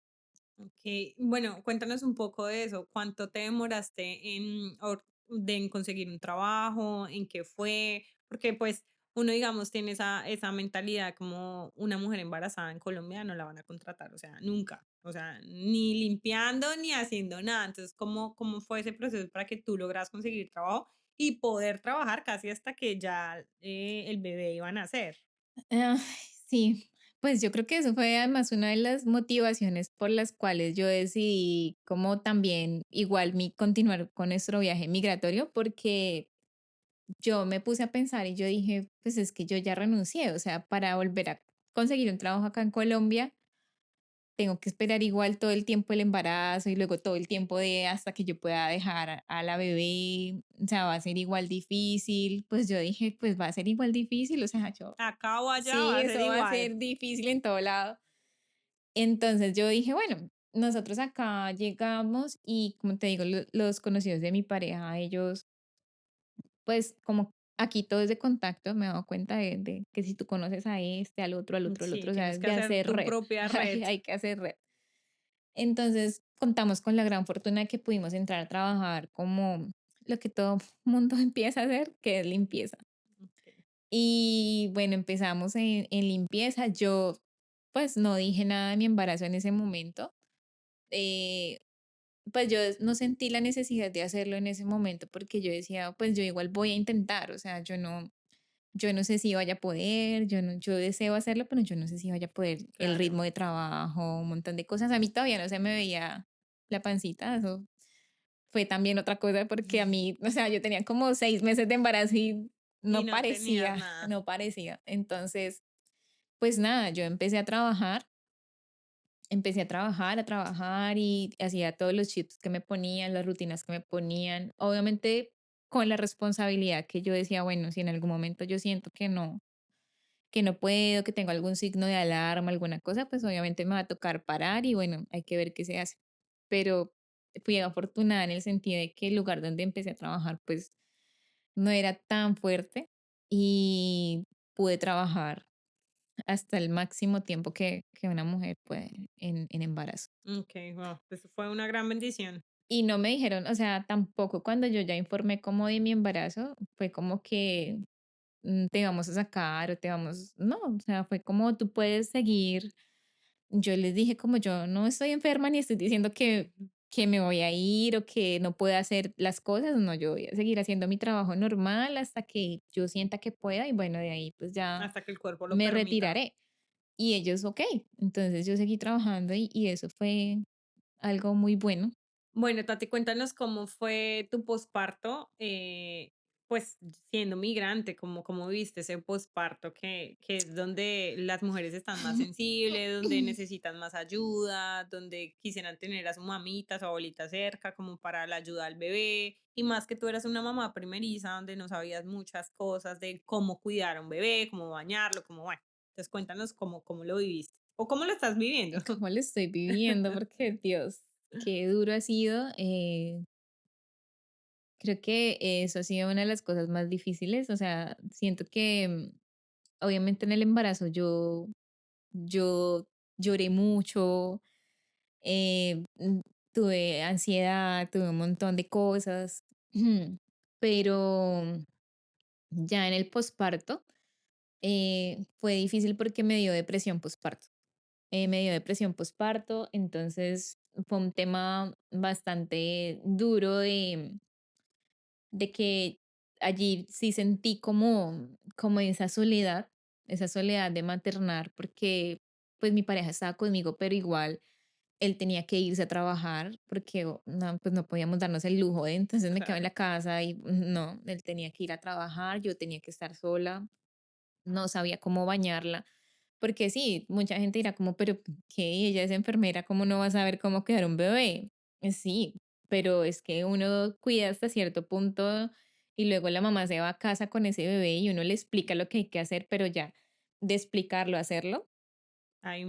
Ok, bueno, cuéntanos un poco de eso. ¿Cuánto te demoraste en conseguir un trabajo? ¿En qué fue? Porque pues uno, digamos, tiene esa mentalidad como una mujer embarazada en Colombia no la van a contratar, o sea, nunca, o sea, ni limpiando ni haciendo nada. Entonces, ¿cómo fue ese proceso para que tú logras conseguir trabajo y poder trabajar casi hasta que ya el bebé iba a nacer?
Ay, sí, pues yo creo que eso fue además una de las motivaciones por las cuales yo decidí como también igual continuar con nuestro viaje migratorio, porque yo me puse a pensar y yo dije, pues es que yo ya renuncié, o sea, para volver a conseguir un trabajo acá en Colombia, tengo que esperar igual todo el tiempo el embarazo y luego todo el tiempo de hasta que yo pueda dejar a la bebé, o sea, va a ser igual difícil. Pues yo dije, pues va a ser igual difícil, o sea, yo,
Acá o allá va
sí,
a ser
eso va a
igual.
ser difícil en todo lado. Entonces yo dije, bueno, nosotros acá llegamos y como te digo, los conocidos de mi pareja, ellos, pues como aquí todo es de contacto, me he dado cuenta de que si tú conoces a este, al otro, al otro, al
Sí,
otro, o sea,
tienes
es
que
de
hacer
hacer
tu
red,
propia red.
hay que hacer red. Entonces, contamos con la gran fortuna de que pudimos entrar a trabajar como lo que todo mundo empieza a hacer, que es limpieza.
Ok,
Y bueno, empezamos en limpieza. Yo, pues, no dije nada de mi embarazo en ese momento. Eh, pues yo no sentí la necesidad de hacerlo en ese momento porque yo decía, pues yo igual voy a intentar, o sea, yo no sé si vaya a poder, yo no, yo deseo hacerlo, pero yo no sé si vaya a poder el
claro.
ritmo de trabajo, un montón de cosas. A mí todavía no se me veía la pancita, eso fue también otra cosa porque a mí, o sea, yo tenía como 6 meses de embarazo y
Y
no
no tenías
parecía,
nada.
no parecía. Entonces, pues nada, yo empecé a trabajar y hacía todos los chips que me ponían, las rutinas que me ponían, obviamente con la responsabilidad que yo decía, bueno, si en algún momento yo siento que no puedo, que tengo algún signo de alarma, alguna cosa, pues obviamente me va a tocar parar y bueno, hay que ver qué se hace. Pero fui afortunada en el sentido de que el lugar donde empecé a trabajar, pues no era tan fuerte y pude trabajar hasta el máximo tiempo que una mujer puede en embarazo.
Ok, wow, eso fue una gran bendición.
Y no me dijeron, o sea, tampoco cuando yo ya informé como de mi embarazo, fue como que te vamos a sacar o te vamos, no, o sea, fue como tú puedes seguir. Yo les dije como yo no estoy enferma ni estoy diciendo que me voy a ir o que no puedo hacer las cosas, no, yo voy a seguir haciendo mi trabajo normal hasta que yo sienta que pueda y bueno, de ahí pues ya
Hasta que el cuerpo lo
me
permita.
retiraré. Y ellos, ok, entonces yo seguí trabajando y eso fue algo muy bueno.
Bueno, Tati, cuéntanos cómo fue tu posparto, pues siendo migrante, cómo viste ese posparto que es donde las mujeres están más sensibles, donde necesitan más ayuda, donde quisieran tener a su mamita, a su abuelita cerca, como para la ayuda al bebé, y más que tú eras una mamá primeriza, donde no sabías muchas cosas de cómo cuidar a un bebé, cómo bañarlo, cómo, bueno, entonces cuéntanos cómo lo viviste o cómo lo estás viviendo.
¿Cómo lo estoy viviendo? Porque Dios, qué duro ha sido. Creo que eso ha sido una de las cosas más difíciles. O sea, siento que obviamente en el embarazo yo lloré mucho, tuve ansiedad, tuve un montón de cosas, pero ya en el posparto fue difícil porque me dio depresión posparto. Me dio depresión posparto, entonces fue un tema bastante duro de que allí sí sentí como esa soledad de maternar, porque pues mi pareja estaba conmigo, pero igual él tenía que irse a trabajar porque no, pues no podíamos darnos el lujo de entonces me quedaba en
Claro.
la casa y no, él tenía que ir a trabajar, yo tenía que estar sola, no sabía cómo bañarla, porque sí, mucha gente dirá como, pero ¿qué? Ella es enfermera, ¿cómo no va a saber cómo cuidar un bebé? Sí, pero es que uno cuida hasta cierto punto y luego la mamá se va a casa con ese bebé y uno le explica lo que hay que hacer, pero ya de explicarlo a hacerlo,
Hay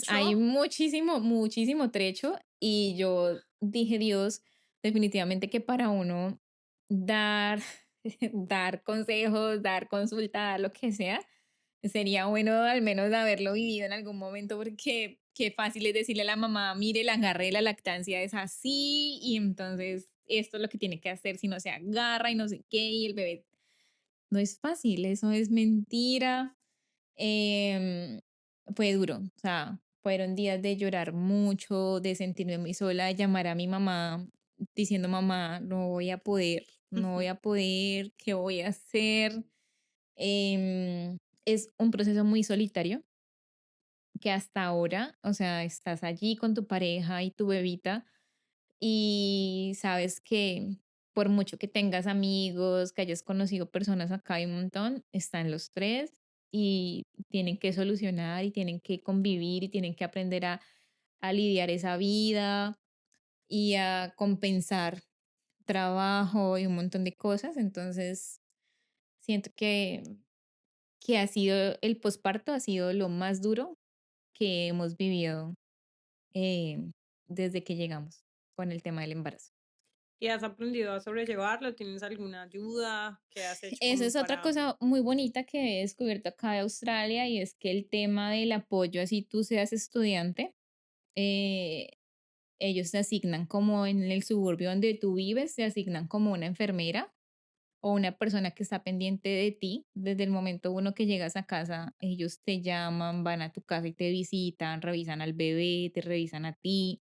hay
mucho.
muchísimo, muchísimo trecho y yo dije, Dios, definitivamente que para uno dar dar consejos, dar consulta, dar lo que sea. Sería bueno al menos haberlo vivido en algún momento porque qué fácil es decirle a la mamá, mire, el agarre de la lactancia es así y entonces esto es lo que tiene que hacer si no se agarra y no sé qué y el bebé no es fácil, eso es mentira. Em, Fue duro, o sea, fueron días de llorar mucho, de sentirme muy sola, de llamar a mi mamá diciendo, mamá, no voy a poder, no voy a poder, ¿qué voy a hacer? Es un proceso muy solitario que hasta ahora, o sea, estás allí con tu pareja y tu bebita y sabes que por mucho que tengas amigos, que hayas conocido personas acá hay un montón, están los tres y tienen que solucionar y tienen que convivir y tienen que aprender a lidiar esa vida y a compensar trabajo y un montón de cosas. Entonces, siento que ha sido el posparto, ha sido lo más duro que hemos vivido eh, desde que llegamos con el tema del embarazo.
¿Y has aprendido a sobrellevarlo? ¿Tienes alguna ayuda? ¿Qué has hecho
Esa
como
es otra
para...
cosa muy bonita que he descubierto acá de Australia y es que el tema del apoyo, así tú seas estudiante, eh, ellos te asignan como en el suburbio donde tú vives, te asignan como una enfermera o una persona que está pendiente de ti. Desde el momento uno que llegas a casa, ellos te llaman, van a tu casa y te visitan, revisan al bebé, te revisan a ti.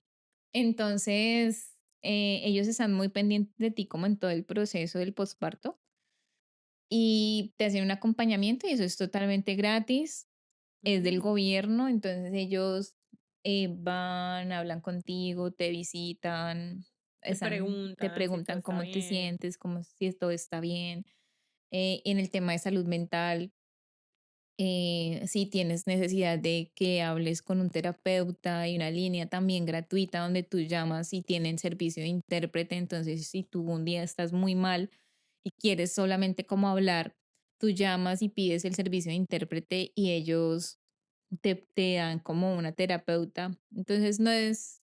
Entonces, ellos están muy pendientes de ti como en todo el proceso del posparto y te hacen un acompañamiento y eso es totalmente gratis, es del
Mm,
gobierno, entonces ellos van, hablan contigo, te visitan,
te
te
preguntan si todo
preguntan
está
cómo te
bien.
sientes, cómo si todo está bien. En el tema de salud mental, si tienes necesidad de que hables con un terapeuta, hay una línea también gratuita donde tú llamas y tienen servicio de intérprete. Entonces, si tú un día estás muy mal y quieres solamente como hablar, tú llamas y pides el servicio de intérprete y ellos te dan como una terapeuta. Entonces, no es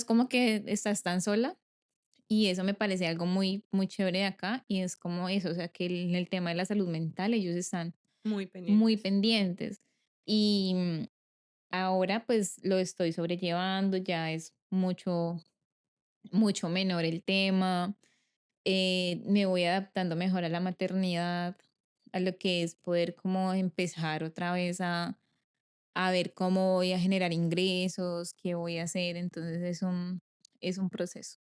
como que estás tan sola. Y eso me parece algo muy, muy chévere de acá. Y es como eso, o sea, que en el tema de la salud mental ellos están
Muy
muy
pendientes.
pendientes. Y ahora pues lo estoy sobrellevando, ya es mucho, mucho menor el tema. Me voy adaptando mejor a la maternidad, a lo que es poder como empezar otra vez a ver cómo voy a generar ingresos, qué voy a hacer. Entonces es un proceso.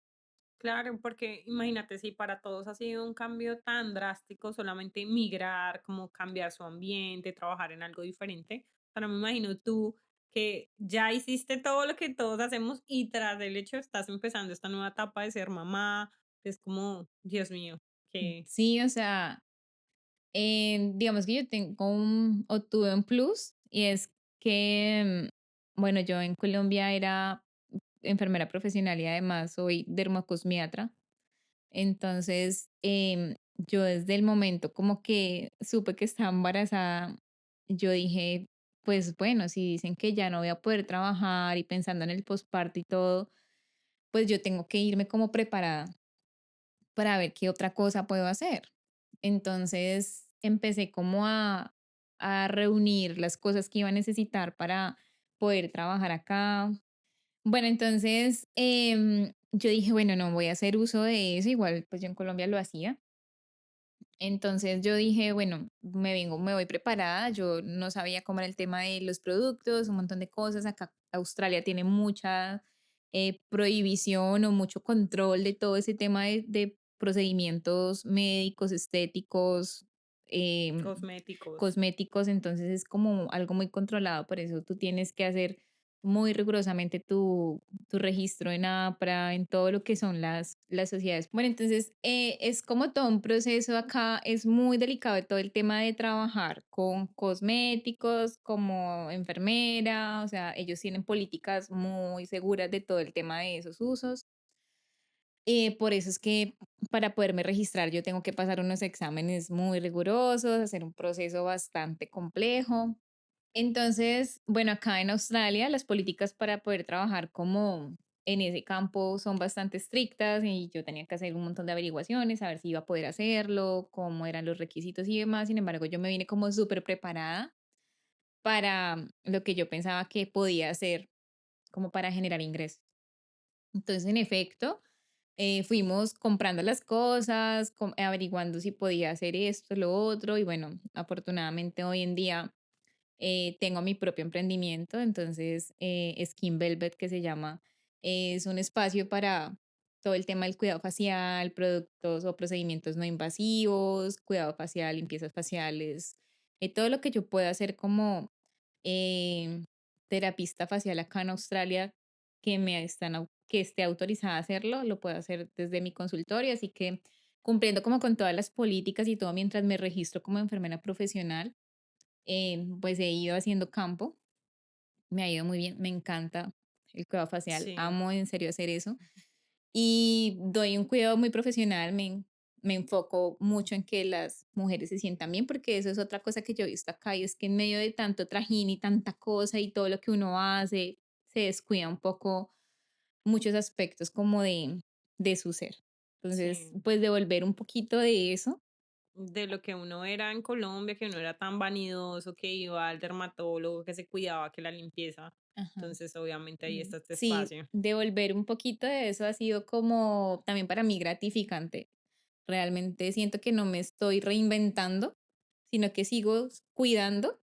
Claro, porque imagínate si para todos ha sido un cambio tan drástico, solamente migrar, como cambiar su ambiente, trabajar en algo diferente. Ahora me imagino tú que ya hiciste todo lo que todos hacemos y tras el hecho estás empezando esta nueva etapa de ser mamá. Es como, Dios mío, que
Sí, o sea, digamos que yo tengo o tuve un plus y es que, bueno, yo en Colombia era enfermera profesional y además soy dermocosmiatra. Entonces, yo desde el momento como que supe que estaba embarazada, yo dije, pues bueno, si dicen que ya no voy a poder trabajar y pensando en el posparto y todo, pues yo tengo que irme como preparada para ver qué otra cosa puedo hacer. Entonces empecé como a reunir las cosas que iba a necesitar para poder trabajar acá. Bueno, entonces yo dije, bueno, no voy a hacer uso de eso, igual pues yo en Colombia lo hacía. Entonces yo dije, bueno, me voy preparada. Yo no sabía cómo era el tema de los productos, un montón de cosas. Acá Australia tiene mucha prohibición o mucho control de todo ese tema de procedimientos médicos, estéticos, em,
cosméticos.
cosméticos. Entonces es como algo muy controlado. Por eso tú tienes que hacer muy rigurosamente tu registro en APRA, en todo lo que son las sociedades. Bueno, entonces es como todo un proceso acá, es muy delicado todo el tema de trabajar con cosméticos como enfermera, o sea, ellos tienen políticas muy seguras de todo el tema de esos usos. Por eso es que para poderme registrar yo tengo que pasar unos exámenes muy rigurosos, hacer un proceso bastante complejo. Entonces, bueno, acá en Australia las políticas para poder trabajar como en ese campo son bastante estrictas y yo tenía que hacer un montón de averiguaciones, a ver si iba a poder hacerlo, cómo eran los requisitos y demás. Sin embargo, yo me vine como súper preparada para lo que yo pensaba que podía hacer como para generar ingresos. Entonces, en efecto, fuimos comprando las cosas, averiguando si podía hacer esto, lo otro, y bueno, afortunadamente hoy en día tengo mi propio emprendimiento, entonces Skin Velvet, que se llama, es un espacio para todo el tema del cuidado facial, productos o procedimientos no invasivos, cuidado facial, limpiezas faciales, todo lo que yo pueda hacer como eh, terapista facial acá en Australia que esté autorizada a hacerlo, lo puedo hacer desde mi consultorio, así que cumpliendo como con todas las políticas y todo mientras me registro como enfermera profesional, pues he ido haciendo campo, me ha ido muy bien, me encanta el cuidado facial,
Sí,
amo en serio hacer eso y doy un cuidado muy profesional, me enfoco mucho en que las mujeres se sientan bien, porque eso es otra cosa que yo he visto acá y es que en medio de tanto trajín y tanta cosa y todo lo que uno hace, se descuida un poco muchos aspectos como de su ser. Entonces,
sí.
pues devolver un poquito de eso.
De lo que uno era en Colombia, que uno era tan vanidoso, que iba al dermatólogo, que se cuidaba, que la limpieza.
Ajá.
Entonces, obviamente ahí está este
Sí,
espacio.
devolver un poquito de eso ha sido como también para mí gratificante. Realmente siento que no me estoy reinventando, sino que sigo cuidando,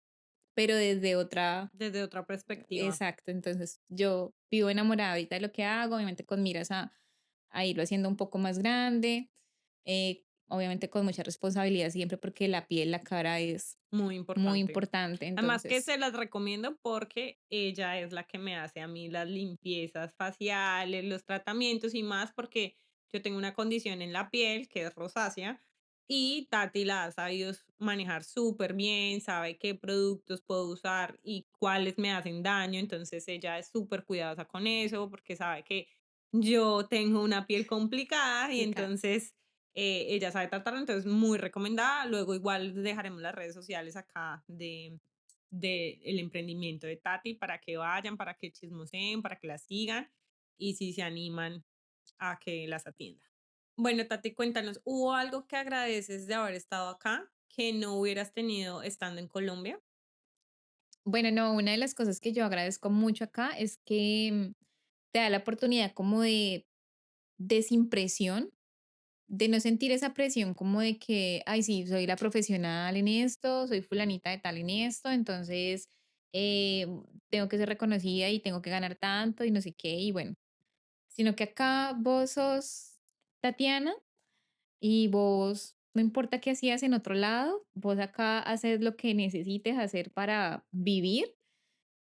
pero desde otra.
Desde otra perspectiva.
Exacto. Entonces yo vivo enamorada ahorita de lo que hago, obviamente con miras a irlo haciendo un poco más grande, obviamente con mucha responsabilidad siempre porque la piel, la cara es
Muy
muy
importante.
importante.
Además que
Entonces,
se las recomiendo porque ella es la que me hace a mí las limpiezas faciales, los tratamientos y más porque yo tengo una condición en la piel que es rosácea y Tati la ha sabido manejar súper bien, sabe qué productos puedo usar y cuáles me hacen daño, entonces ella es súper cuidadosa con eso porque sabe que yo tengo una piel complicada y
complicado.
entonces ella sabe tratarlo, entonces muy recomendada. Luego igual dejaremos las redes sociales acá de el emprendimiento de Tati para que vayan, para que chismoseen, para que la sigan y si se animan a que las atienda. Bueno, Tati, cuéntanos, ¿hubo algo que agradeces de haber estado acá que no hubieras tenido estando en Colombia?
Bueno, no, una de las cosas que yo agradezco mucho acá es que te da la oportunidad como de desimpresión, de no sentir esa presión como de que, ay, sí, soy la profesional en esto, soy fulanita de tal en esto, entonces eh, tengo que ser reconocida y tengo que ganar tanto y no sé qué, y bueno, sino que acá vos sos Tatiana y vos, no importa qué hacías en otro lado, vos acá haces lo que necesites hacer para vivir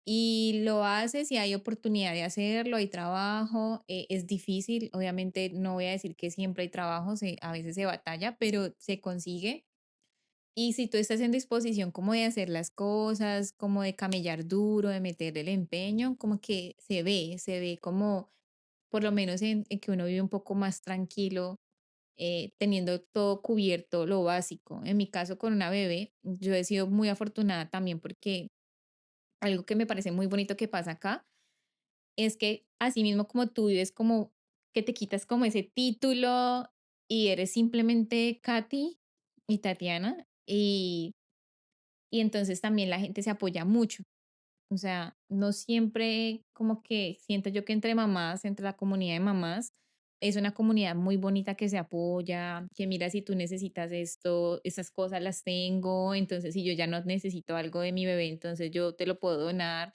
y lo haces y hay oportunidad de hacerlo, hay trabajo, es difícil, obviamente no voy a decir que siempre hay trabajo, a veces se batalla, pero se consigue. Y si tú estás en disposición como de hacer las cosas, como de camellar duro, de meter el empeño, como que se ve como por lo menos en que uno vive un poco más tranquilo, teniendo todo cubierto, lo básico. En mi caso con una bebé, yo he sido muy afortunada también porque algo que me parece muy bonito que pasa acá es que así mismo como tú vives como que te quitas como ese título y eres simplemente Katy y Tatiana y entonces también la gente se apoya mucho. O sea, no siempre como que siento yo que entre mamás, entre la comunidad de mamás, es una comunidad muy bonita que se apoya, que mira si tú necesitas esto, esas cosas las tengo, entonces si yo ya no necesito algo de mi bebé, entonces yo te lo puedo donar.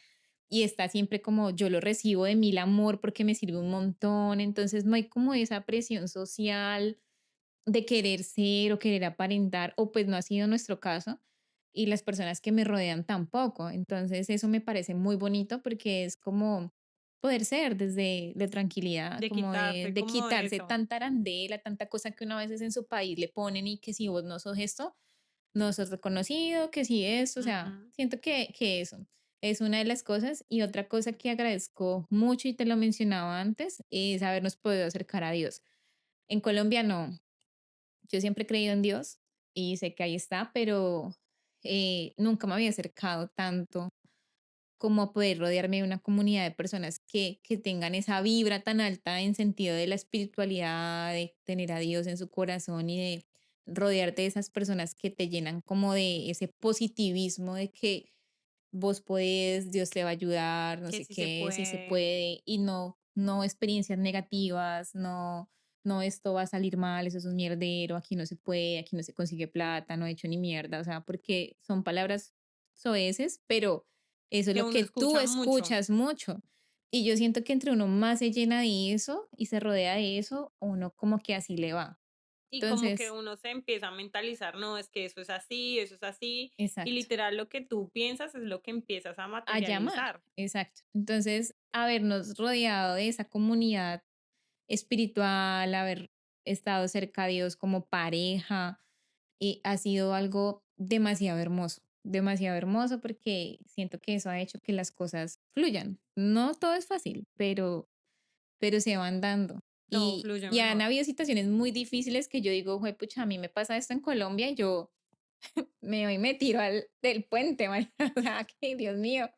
Y está siempre como yo lo recibo de mil amor porque me sirve un montón, entonces no hay como esa presión social de querer ser o querer aparentar, o pues no ha sido nuestro caso, y las personas que me rodean tampoco. Entonces eso me parece muy bonito porque es como poder ser desde la tranquilidad,
De
como
quitarse
de
como
quitarse
eso.
tanta arandela, tanta cosa que uno a veces en su país le ponen y que si vos no sos esto, no sos reconocido, que si esto, o sea,
Ujú.
siento que eso es una de las cosas. Y otra cosa que agradezco mucho y te lo mencionaba antes, es habernos podido acercar a Dios. En Colombia no, yo siempre he creído en Dios y sé que ahí está, pero nunca me había acercado tanto como a poder rodearme de una comunidad de personas que tengan esa vibra tan alta en sentido de la espiritualidad, de tener a Dios en su corazón y de rodearte de esas personas que te llenan como de ese positivismo de que vos podés, Dios te va a ayudar, no
Que
sé
sí se
qué, si se
puede.
puede, y no experiencias negativas, no esto va a salir mal, eso es un mierdero, aquí no se puede, aquí no se consigue plata, no he hecho ni mierda, o sea, porque son palabras soeces, pero eso es
Que
lo
uno
que tú
escucha mucho.
escuchas mucho. Y yo siento que entre uno más se llena de eso y se rodea de eso, uno como que así le va.
Y como que
Entonces,
uno se empieza a mentalizar, no, es que eso es así, y
exacto.
literal lo que tú piensas es lo que empiezas a
A llamar,
materializar.
exacto. Entonces, habernos rodeado de esa comunidad espiritual, haber estado cerca de Dios como pareja, ha sido algo demasiado hermoso porque siento que eso ha hecho que las cosas fluyan. No todo es fácil, pero se van dando.
Todo fluye
Y han
mejor.
habido situaciones muy difíciles que yo digo, pucha, a mí me pasa esto en Colombia y yo me voy y me tiro del puente, marica, o sea, que Dios mío.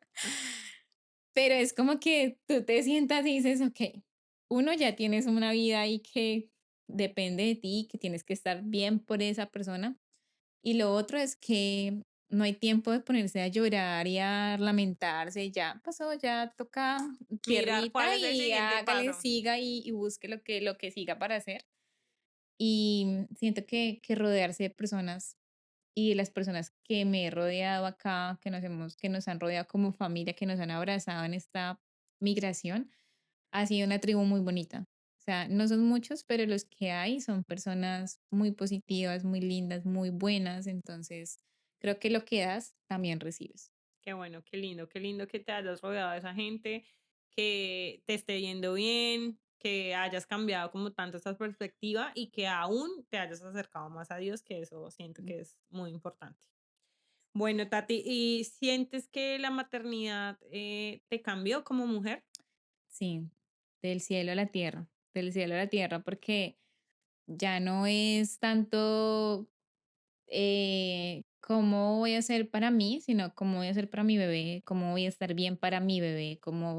Pero es como que tú te sientas y dices, ok, uno ya tienes una vida ahí que depende de ti, que tienes que estar bien por esa persona. Y lo otro es que no hay tiempo de ponerse a llorar y a lamentarse, ya pasó, ya toca
Mirar cuál
tierrita
es el
y
siguiente
hágale,
paso.
siga y busque lo que siga para hacer. Y siento que rodearse de personas y de las personas que me he rodeado acá, que nos han rodeado como familia, que nos han abrazado en esta migración, ha sido una tribu muy bonita. O sea, no son muchos, pero los que hay son personas muy positivas, muy lindas, muy buenas. Entonces, creo que lo que das, también recibes.
Qué bueno, qué lindo que te hayas rodeado de esa gente, que te esté yendo bien, que hayas cambiado como tanto esa perspectiva y que aún te hayas acercado más a Dios, que eso siento
Mm,
que es muy importante. Bueno, Tati, ¿y sientes que la maternidad te cambió como mujer?
sí, del cielo a la tierra, del cielo a la tierra, porque ya no es tanto cómo voy a hacer para mí, sino cómo voy a hacer para mi bebé, cómo voy a estar bien para mi bebé, cómo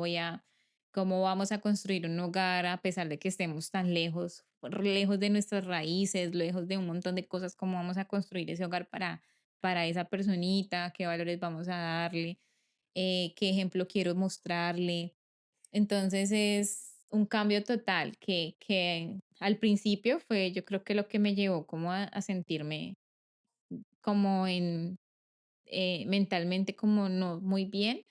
vamos a construir un hogar a pesar de que estemos tan lejos, lejos de nuestras raíces, lejos de un montón de cosas, cómo vamos a construir ese hogar para esa personita, qué valores vamos a darle, qué ejemplo quiero mostrarle. Entonces es un cambio total que al principio fue, yo creo que lo que me llevó como a sentirme como mentalmente como no muy bien.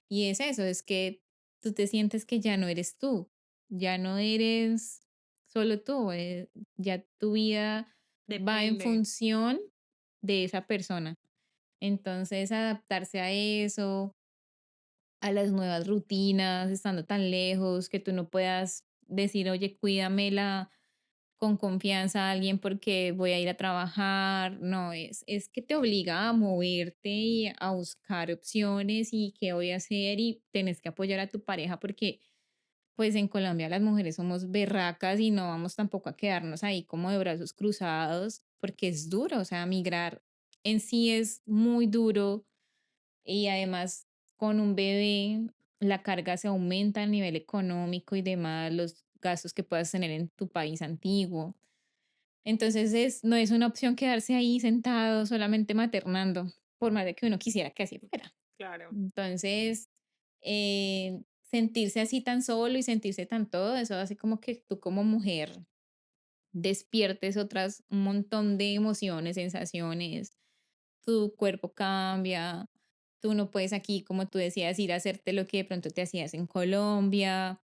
Y es eso, es que tú te sientes que ya no eres tú, ya no eres solo tú, ya tu vida va en
Depende.
función de esa persona. Entonces, adaptarse a eso, a las nuevas rutinas, estando tan lejos, que tú no puedas decir, oye, cuídamela con confianza a alguien porque voy a ir a trabajar. No, es que te obliga a moverte y a buscar opciones y qué voy a hacer y tenés que apoyar a tu pareja porque pues en Colombia las mujeres somos berracas y no vamos tampoco a quedarnos ahí como de brazos cruzados porque es duro, o sea, migrar en sí es muy duro y además con un bebé la carga se aumenta a nivel económico y demás, los gastos que puedas tener en tu país antiguo. Entonces no es una opción quedarse ahí sentado solamente maternando, por más de que uno quisiera que así fuera.
Claro.
Entonces, sentirse así tan solo y sentirse tan todo, eso hace como que tú como mujer despiertes un montón de emociones, sensaciones, tu cuerpo cambia, tú no puedes aquí, como tú decías, ir a hacerte lo que de pronto te hacías en Colombia,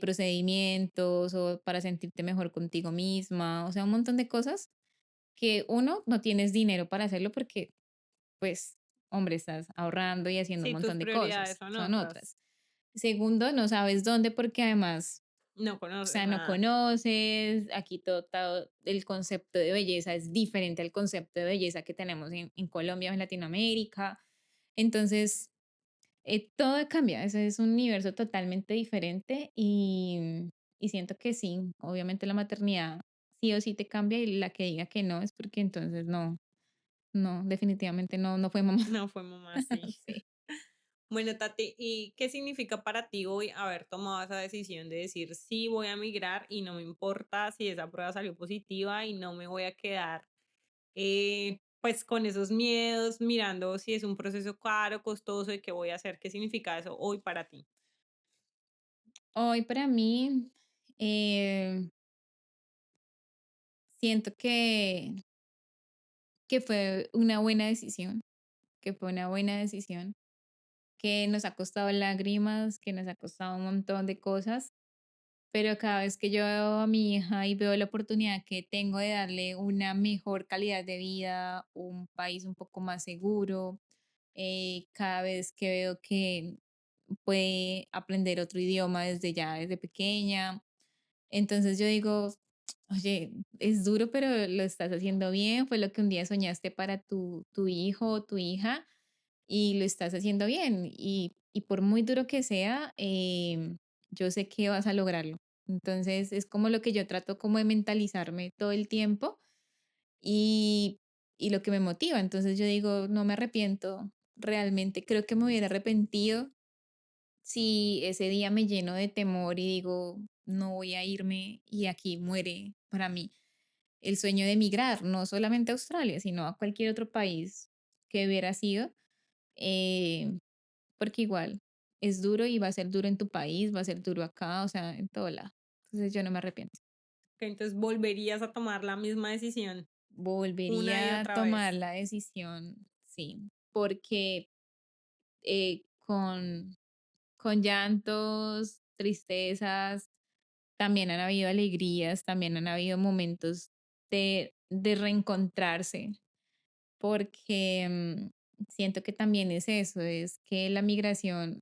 procedimientos o para sentirte mejor contigo misma, o sea, un montón de cosas que uno, no tienes dinero para hacerlo porque, pues, hombre, estás ahorrando y haciendo un
Sí, tus
montón de
prioridades
cosas,
son
son
otras.
otras. Segundo, no sabes dónde porque además,
No
o
conoces
sea, no
nada.
conoces, aquí todo el concepto de belleza es diferente al concepto de belleza que tenemos en Colombia o en Latinoamérica. Entonces, todo cambia, ese es un universo totalmente diferente y siento que sí, obviamente la maternidad sí o sí te cambia y la que diga que no es porque entonces no, definitivamente no fue mamá.
No fue mamá, sí.
Sí.
Bueno, Tati, ¿y qué significa para ti hoy haber tomado esa decisión de decir sí voy a migrar y no me importa si esa prueba salió positiva y no me voy a quedar pues con esos miedos, mirando si es un proceso caro, costoso y qué voy a hacer? ¿Qué significa eso hoy para ti?
Hoy para mí, siento que fue una buena decisión, que fue una buena decisión, que nos ha costado lágrimas, que nos ha costado un montón de cosas, pero cada vez que yo veo a mi hija y veo la oportunidad que tengo de darle una mejor calidad de vida, un país un poco más seguro, cada vez que veo que puede aprender otro idioma desde ya, desde pequeña, entonces yo digo, oye, es duro, pero lo estás haciendo bien, fue lo que un día soñaste para tu hijo o tu hija y lo estás haciendo bien. Y por muy duro que sea, yo sé que vas a lograrlo. Entonces es como lo que yo trato como de mentalizarme todo el tiempo y, y lo que me motiva. Entonces yo digo, no me arrepiento, realmente creo que me hubiera arrepentido si ese día me lleno de temor y digo, no voy a irme y aquí muere para mí el sueño de emigrar, no solamente a Australia, sino a cualquier otro país que hubiera sido, eh, porque igual es duro y va a ser duro en tu país, va a ser duro acá, o sea, en todo lado. Entonces yo no me arrepiento.
Que entonces volverías a tomar la misma decisión una y
Volvería a
otra
tomar
vez.
la decisión, sí, porque con llantos, tristezas, también han habido alegrías, también han habido momentos de reencontrarse, porque siento que también es eso, es que la migración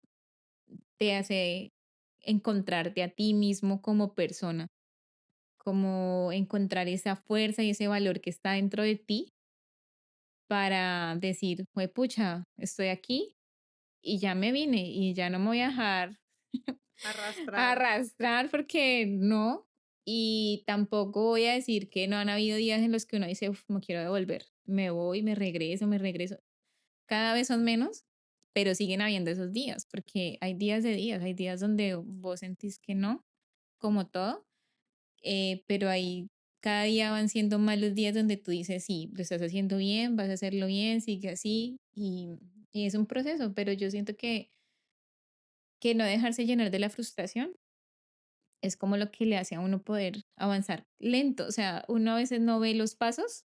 te hace encontrarte a ti mismo como persona, como encontrar esa fuerza y ese valor que está dentro de ti para decir, pucha, estoy aquí y ya me vine y ya no me voy a dejar
Arrastrar.
arrastrar porque no. Y tampoco voy a decir que no han habido días en los que uno dice, "Uf, me quiero devolver, me voy, me regreso, me regreso". Cada vez son menos, pero siguen habiendo esos días, porque hay días de días, hay días donde vos sentís que no, como todo, pero ahí cada día van siendo más los días donde tú dices, sí, lo estás haciendo bien, vas a hacerlo bien, sigue así, y es un proceso, pero yo siento que no dejarse llenar de la frustración es como lo que le hace a uno poder avanzar lento. O sea, uno a veces no ve los pasos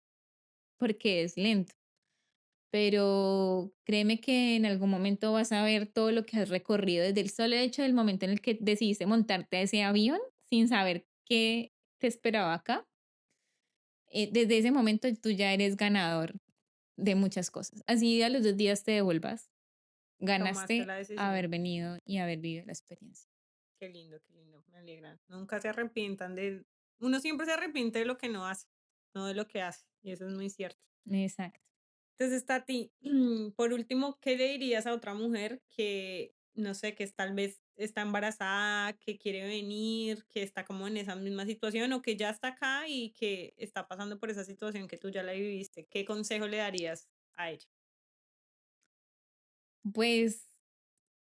porque es lento, pero créeme que en algún momento vas a ver todo lo que has recorrido desde el solo hecho del momento en el que decidiste montarte a ese avión sin saber qué te esperaba acá. Desde ese momento tú ya eres ganador de muchas cosas. Así a los 2 días te devuelvas,
Tomaste
ganaste
la
haber
decisión.
venido y haber vivido la experiencia.
Qué lindo, me alegra. Nunca se arrepientan de... Uno siempre se arrepiente de lo que no hace, no de lo que hace. Y eso es muy cierto.
Exacto.
Entonces, Tati, por último, ¿qué le dirías a otra mujer que, no sé, que tal vez está embarazada, que quiere venir, que está como en esa misma situación o que ya está acá y que está pasando por esa situación que tú ya la viviste? ¿Qué consejo le darías a ella?
Pues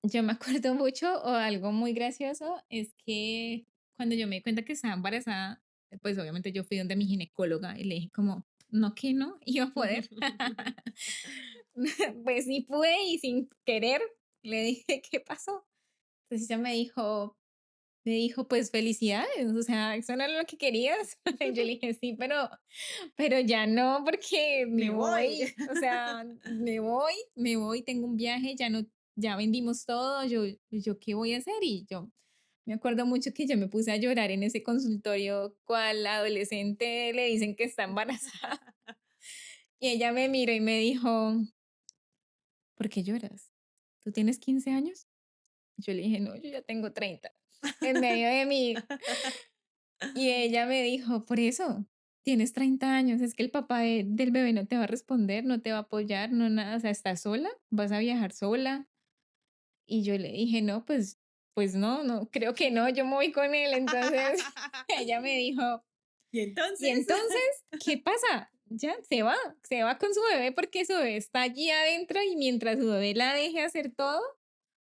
yo me acuerdo mucho, o algo muy gracioso, es que cuando yo me di cuenta que estaba embarazada, pues obviamente yo fui donde mi ginecóloga y le dije como, no, que no, iba a poder. Pues sí pude y sin querer le dije, ¿qué pasó? Entonces ella me dijo, pues felicidades, o sea, eso no era lo que querías. Yo le dije, sí, pero ya no, porque me
Me voy.
voy, o sea, me voy, tengo un viaje, ya no, ya vendimos todo, yo, ¿qué voy a hacer? Y yo me acuerdo mucho que yo me puse a llorar en ese consultorio, cual adolescente le dicen que está embarazada. Y ella me miró y me dijo, ¿por qué lloras? ¿Tú tienes 15 años? Yo le dije, no, yo ya tengo 30 en medio de mí. Y ella me dijo, por eso, tienes 30 años, es que el papá del bebé no te va a responder, no te va a apoyar, no nada, o sea, ¿estás sola? ¿Vas a viajar sola? Y yo le dije, no, pues no, no, creo que no, yo me voy con él. Entonces ella me dijo,
Y
¿y
entonces,
entonces qué pasa? Ya se va con su bebé porque su bebé está allí adentro y mientras su bebé la deje hacer todo,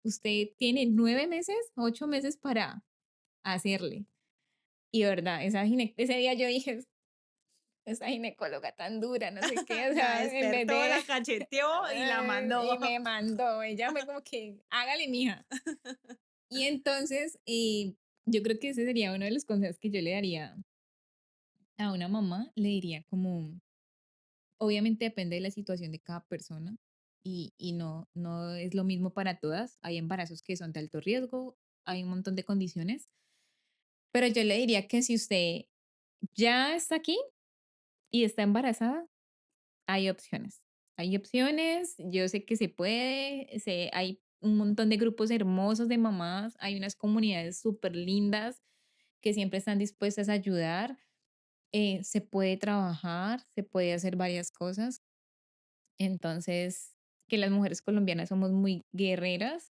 usted tiene 9 meses, 8 meses para hacerle. Y verdad, ese día yo dije, esa ginecóloga tan dura, no sé qué, o
La
sea, en vez
despertó,
de,
la cacheteó y la mandó.
y me mandó, ella fue como que, hágale, mija. Y entonces, yo creo que ese sería uno de los consejos que yo le daría a una mamá, le diría como, obviamente depende de la situación de cada persona y no es lo mismo para todas. Hay embarazos que son de alto riesgo, hay un montón de condiciones, pero yo le diría que si usted ya está aquí y está embarazada, hay opciones. Hay opciones, yo sé que se puede, hay un montón de grupos hermosos de mamás, hay unas comunidades súper lindas que siempre están dispuestas a ayudar. Se puede trabajar, se puede hacer varias cosas. Entonces, que las mujeres colombianas somos muy guerreras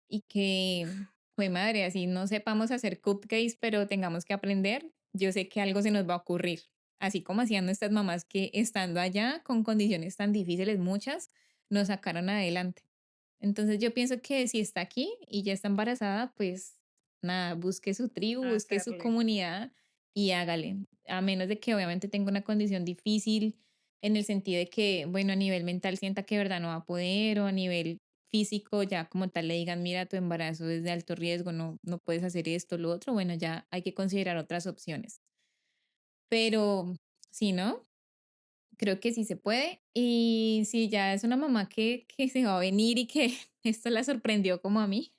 y que, fue madre, así no sepamos hacer cupcakes, pero tengamos que aprender, yo sé que algo se nos va a ocurrir. Así como hacían nuestras mamás que estando allá con condiciones tan difíciles, muchas, nos sacaron adelante. Entonces yo pienso que si está aquí y ya está embarazada, pues nada, busque su tribu,
A
busque su
hacerle.
comunidad y hágale. A menos de que obviamente tenga una condición difícil en el sentido de que, bueno, a nivel mental sienta que de verdad no va a poder o a nivel físico ya como tal le digan, mira, tu embarazo es de alto riesgo, no puedes hacer esto, lo otro, bueno, ya hay que considerar otras opciones. Pero si no, creo que sí se puede. Y si ya es una mamá que se va a venir y que esto la sorprendió como a mí,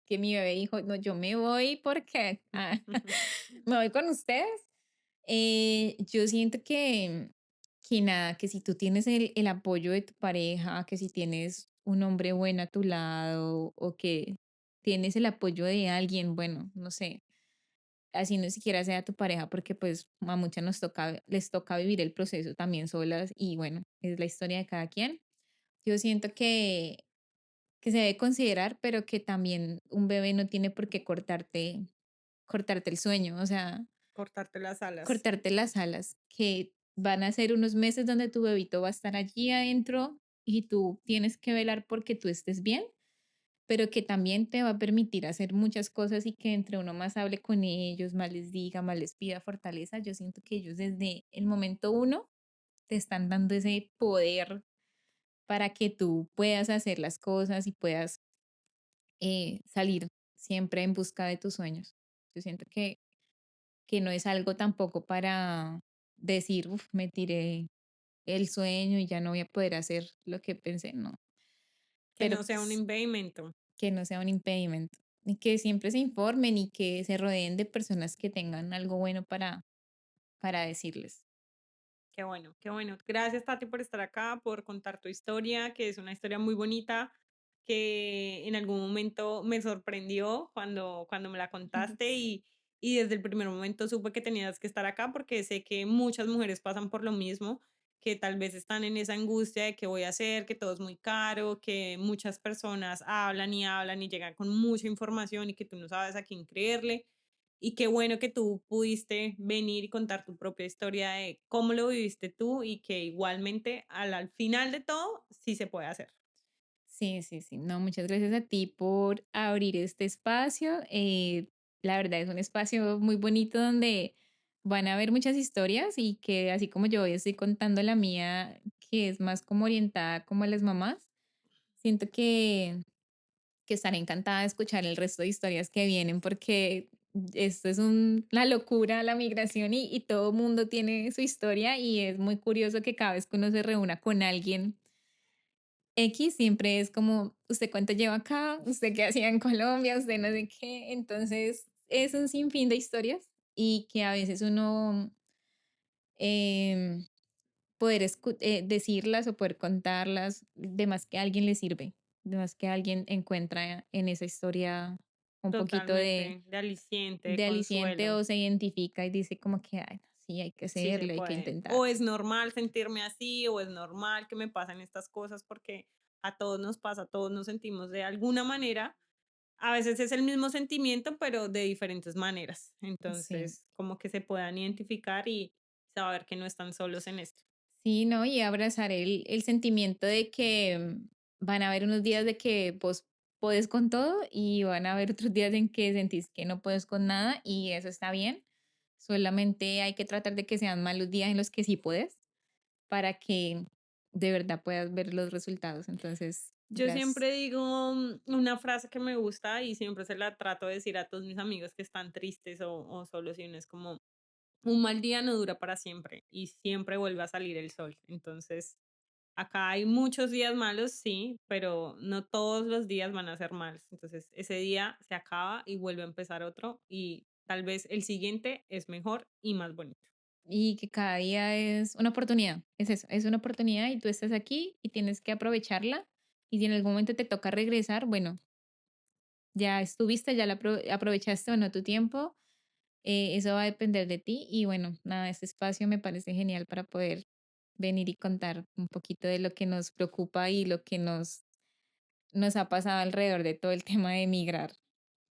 que mi bebé dijo, no, yo me voy porque me voy con ustedes. Yo siento que nada, que si tú tienes el apoyo de tu pareja, que si tienes un hombre bueno a tu lado o que tienes el apoyo de alguien, bueno, no sé, así no siquiera sea tu pareja, porque pues a muchas les toca vivir el proceso también solas y bueno, es la historia de cada quien. Yo siento que se debe considerar, pero que también un bebé no tiene por qué cortarte el sueño, o sea,
Cortarte las alas.
cortarte las alas, que van a ser unos meses donde tu bebito va a estar allí adentro y tú tienes que velar porque tú estés bien, pero que también te va a permitir hacer muchas cosas y que entre uno más hable con ellos, más les diga, más les pida fortaleza. Yo siento que ellos desde el momento uno te están dando ese poder para que tú puedas hacer las cosas y puedas salir siempre en busca de tus sueños. Yo siento que no es algo tampoco para decir, "Uf, me tiré el sueño y ya no voy a poder hacer lo que pensé", no,
Que
pero
no sea un
pues
impedimento.
que no sea un impedimento y que siempre se informen y que se rodeen de personas que tengan algo bueno para decirles.
Qué bueno, qué bueno. Gracias, Tati, por estar acá, por contar tu historia, que es una historia muy bonita, que en algún momento me sorprendió cuando me la
Ujú.
contaste y desde el primer momento supe que tenías que estar acá porque sé que muchas mujeres pasan por lo mismo, que tal vez están en esa angustia de qué voy a hacer, que todo es muy caro, que muchas personas hablan y llegan con mucha información y que tú no sabes a quién creerle. Y qué bueno que tú pudiste venir y contar tu propia historia de cómo lo viviste tú y que igualmente al final de todo sí se puede hacer.
Sí, sí, sí. No, muchas gracias a ti por abrir este espacio. La verdad es un espacio muy bonito donde van a haber muchas historias y que así como yo hoy estoy contando la mía, que es más como orientada como a las mamás, siento que estaré encantada de escuchar el resto de historias que vienen porque esto es una locura, la migración y todo mundo tiene su historia y es muy curioso que cada vez que uno se reúna con alguien X siempre es como, ¿usted cuánto lleva acá? ¿Usted qué hacía en Colombia? ¿Usted no sé qué? Entonces, es un sinfín de historias y que a veces uno em, poder decirlas o poder contarlas, de más que a alguien le sirve, de más que alguien encuentra en esa historia un poquito
Totalmente, de aliciente, de
de aliciente
consuelo.
o se identifica y dice como que, ay, no, sí, hay que
Sí se
hacerlo, hay que
puede.
intentar.
O es normal sentirme así, o es normal que me pasen estas cosas porque a todos nos pasa, a todos nos sentimos de alguna manera. A veces es el mismo sentimiento, pero de diferentes maneras.
Sí.
Entonces, como que se puedan identificar y saber que no están solos en esto.
Sí, ¿no? Y abrazar el sentimiento de que van a haber unos días de que vos puedes con todo y van a haber otros días en que sentís que no puedes con nada y eso está bien. Solamente hay que tratar de que sean más los días en los que sí puedes para que de verdad puedas ver los resultados. Entonces,
Yo
las
siempre digo una frase que me gusta y siempre se la trato de decir a todos mis amigos que están tristes o solos y uno es como, un mal día no dura para siempre y siempre vuelve a salir el sol. Entonces, acá hay muchos días malos, sí, pero no todos los días van a ser malos. Entonces, ese día se acaba y vuelve a empezar otro y tal vez el siguiente es mejor y más bonito.
y que cada día es una oportunidad. Es eso, es una oportunidad y tú estás aquí y tienes que aprovecharla. Y si en algún momento te toca regresar, bueno, ya estuviste, ya aprovechaste o no tu tiempo. Eso va a depender de ti. Y bueno, nada, este espacio me parece genial para poder venir y contar un poquito de lo que nos preocupa y lo que nos ha pasado alrededor de todo el tema de emigrar.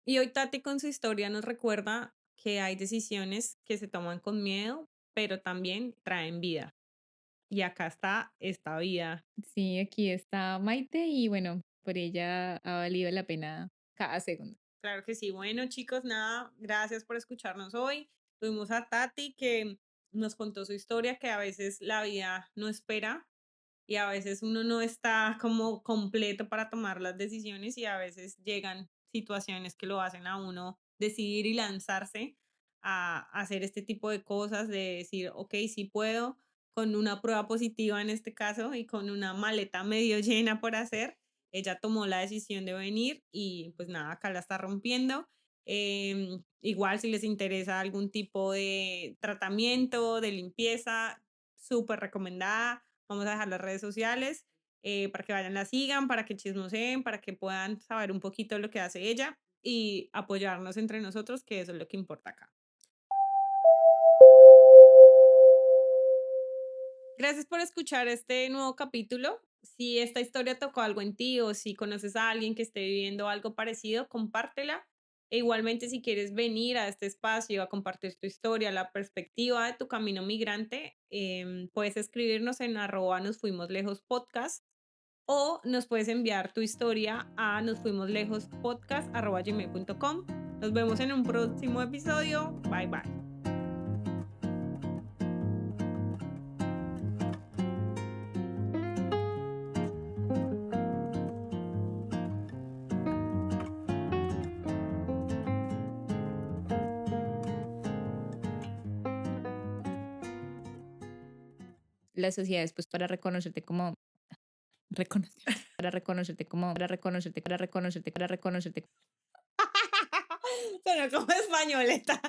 Y hoy Tati con su historia nos recuerda que hay decisiones que se toman con miedo, pero también traen vida. Y acá está esta vida.
Sí, aquí está Maite y bueno, por ella ha valido la pena cada segundo.
Claro que sí. Bueno, chicos, nada, gracias por escucharnos hoy. Tuvimos a Tati que nos contó su historia, que a veces la vida no espera y a veces uno no está como completo para tomar las decisiones y a veces llegan situaciones que lo hacen a uno decidir y lanzarse a hacer este tipo de cosas, de decir, ok, sí puedo, con una prueba positiva en este caso y con una maleta medio llena por hacer. Ella tomó la decisión de venir y pues nada, acá la está rompiendo. Igual si les interesa algún tipo de tratamiento, de limpieza, súper recomendada. Vamos a dejar las redes sociales para que vayan, la sigan, para que chismoseen, para que puedan saber un poquito de lo que hace ella y apoyarnos entre nosotros, que eso es lo que importa acá. Gracias por escuchar este nuevo capítulo. Si esta historia tocó algo en ti o si conoces a alguien que esté viviendo algo parecido, compártela. E igualmente, si quieres venir a este espacio a compartir tu historia, la perspectiva de tu camino migrante, puedes escribirnos en arroba nos fuimos lejos podcast o nos puedes enviar tu historia a nosfuimoslejos.podcast@gmail.com. Nos vemos en un próximo episodio. Bye bye.
La sociedad es pues para reconocerte como reconocerte, para reconocerte como, para reconocerte, para reconocerte, para reconocerte.
Pero como españoleta.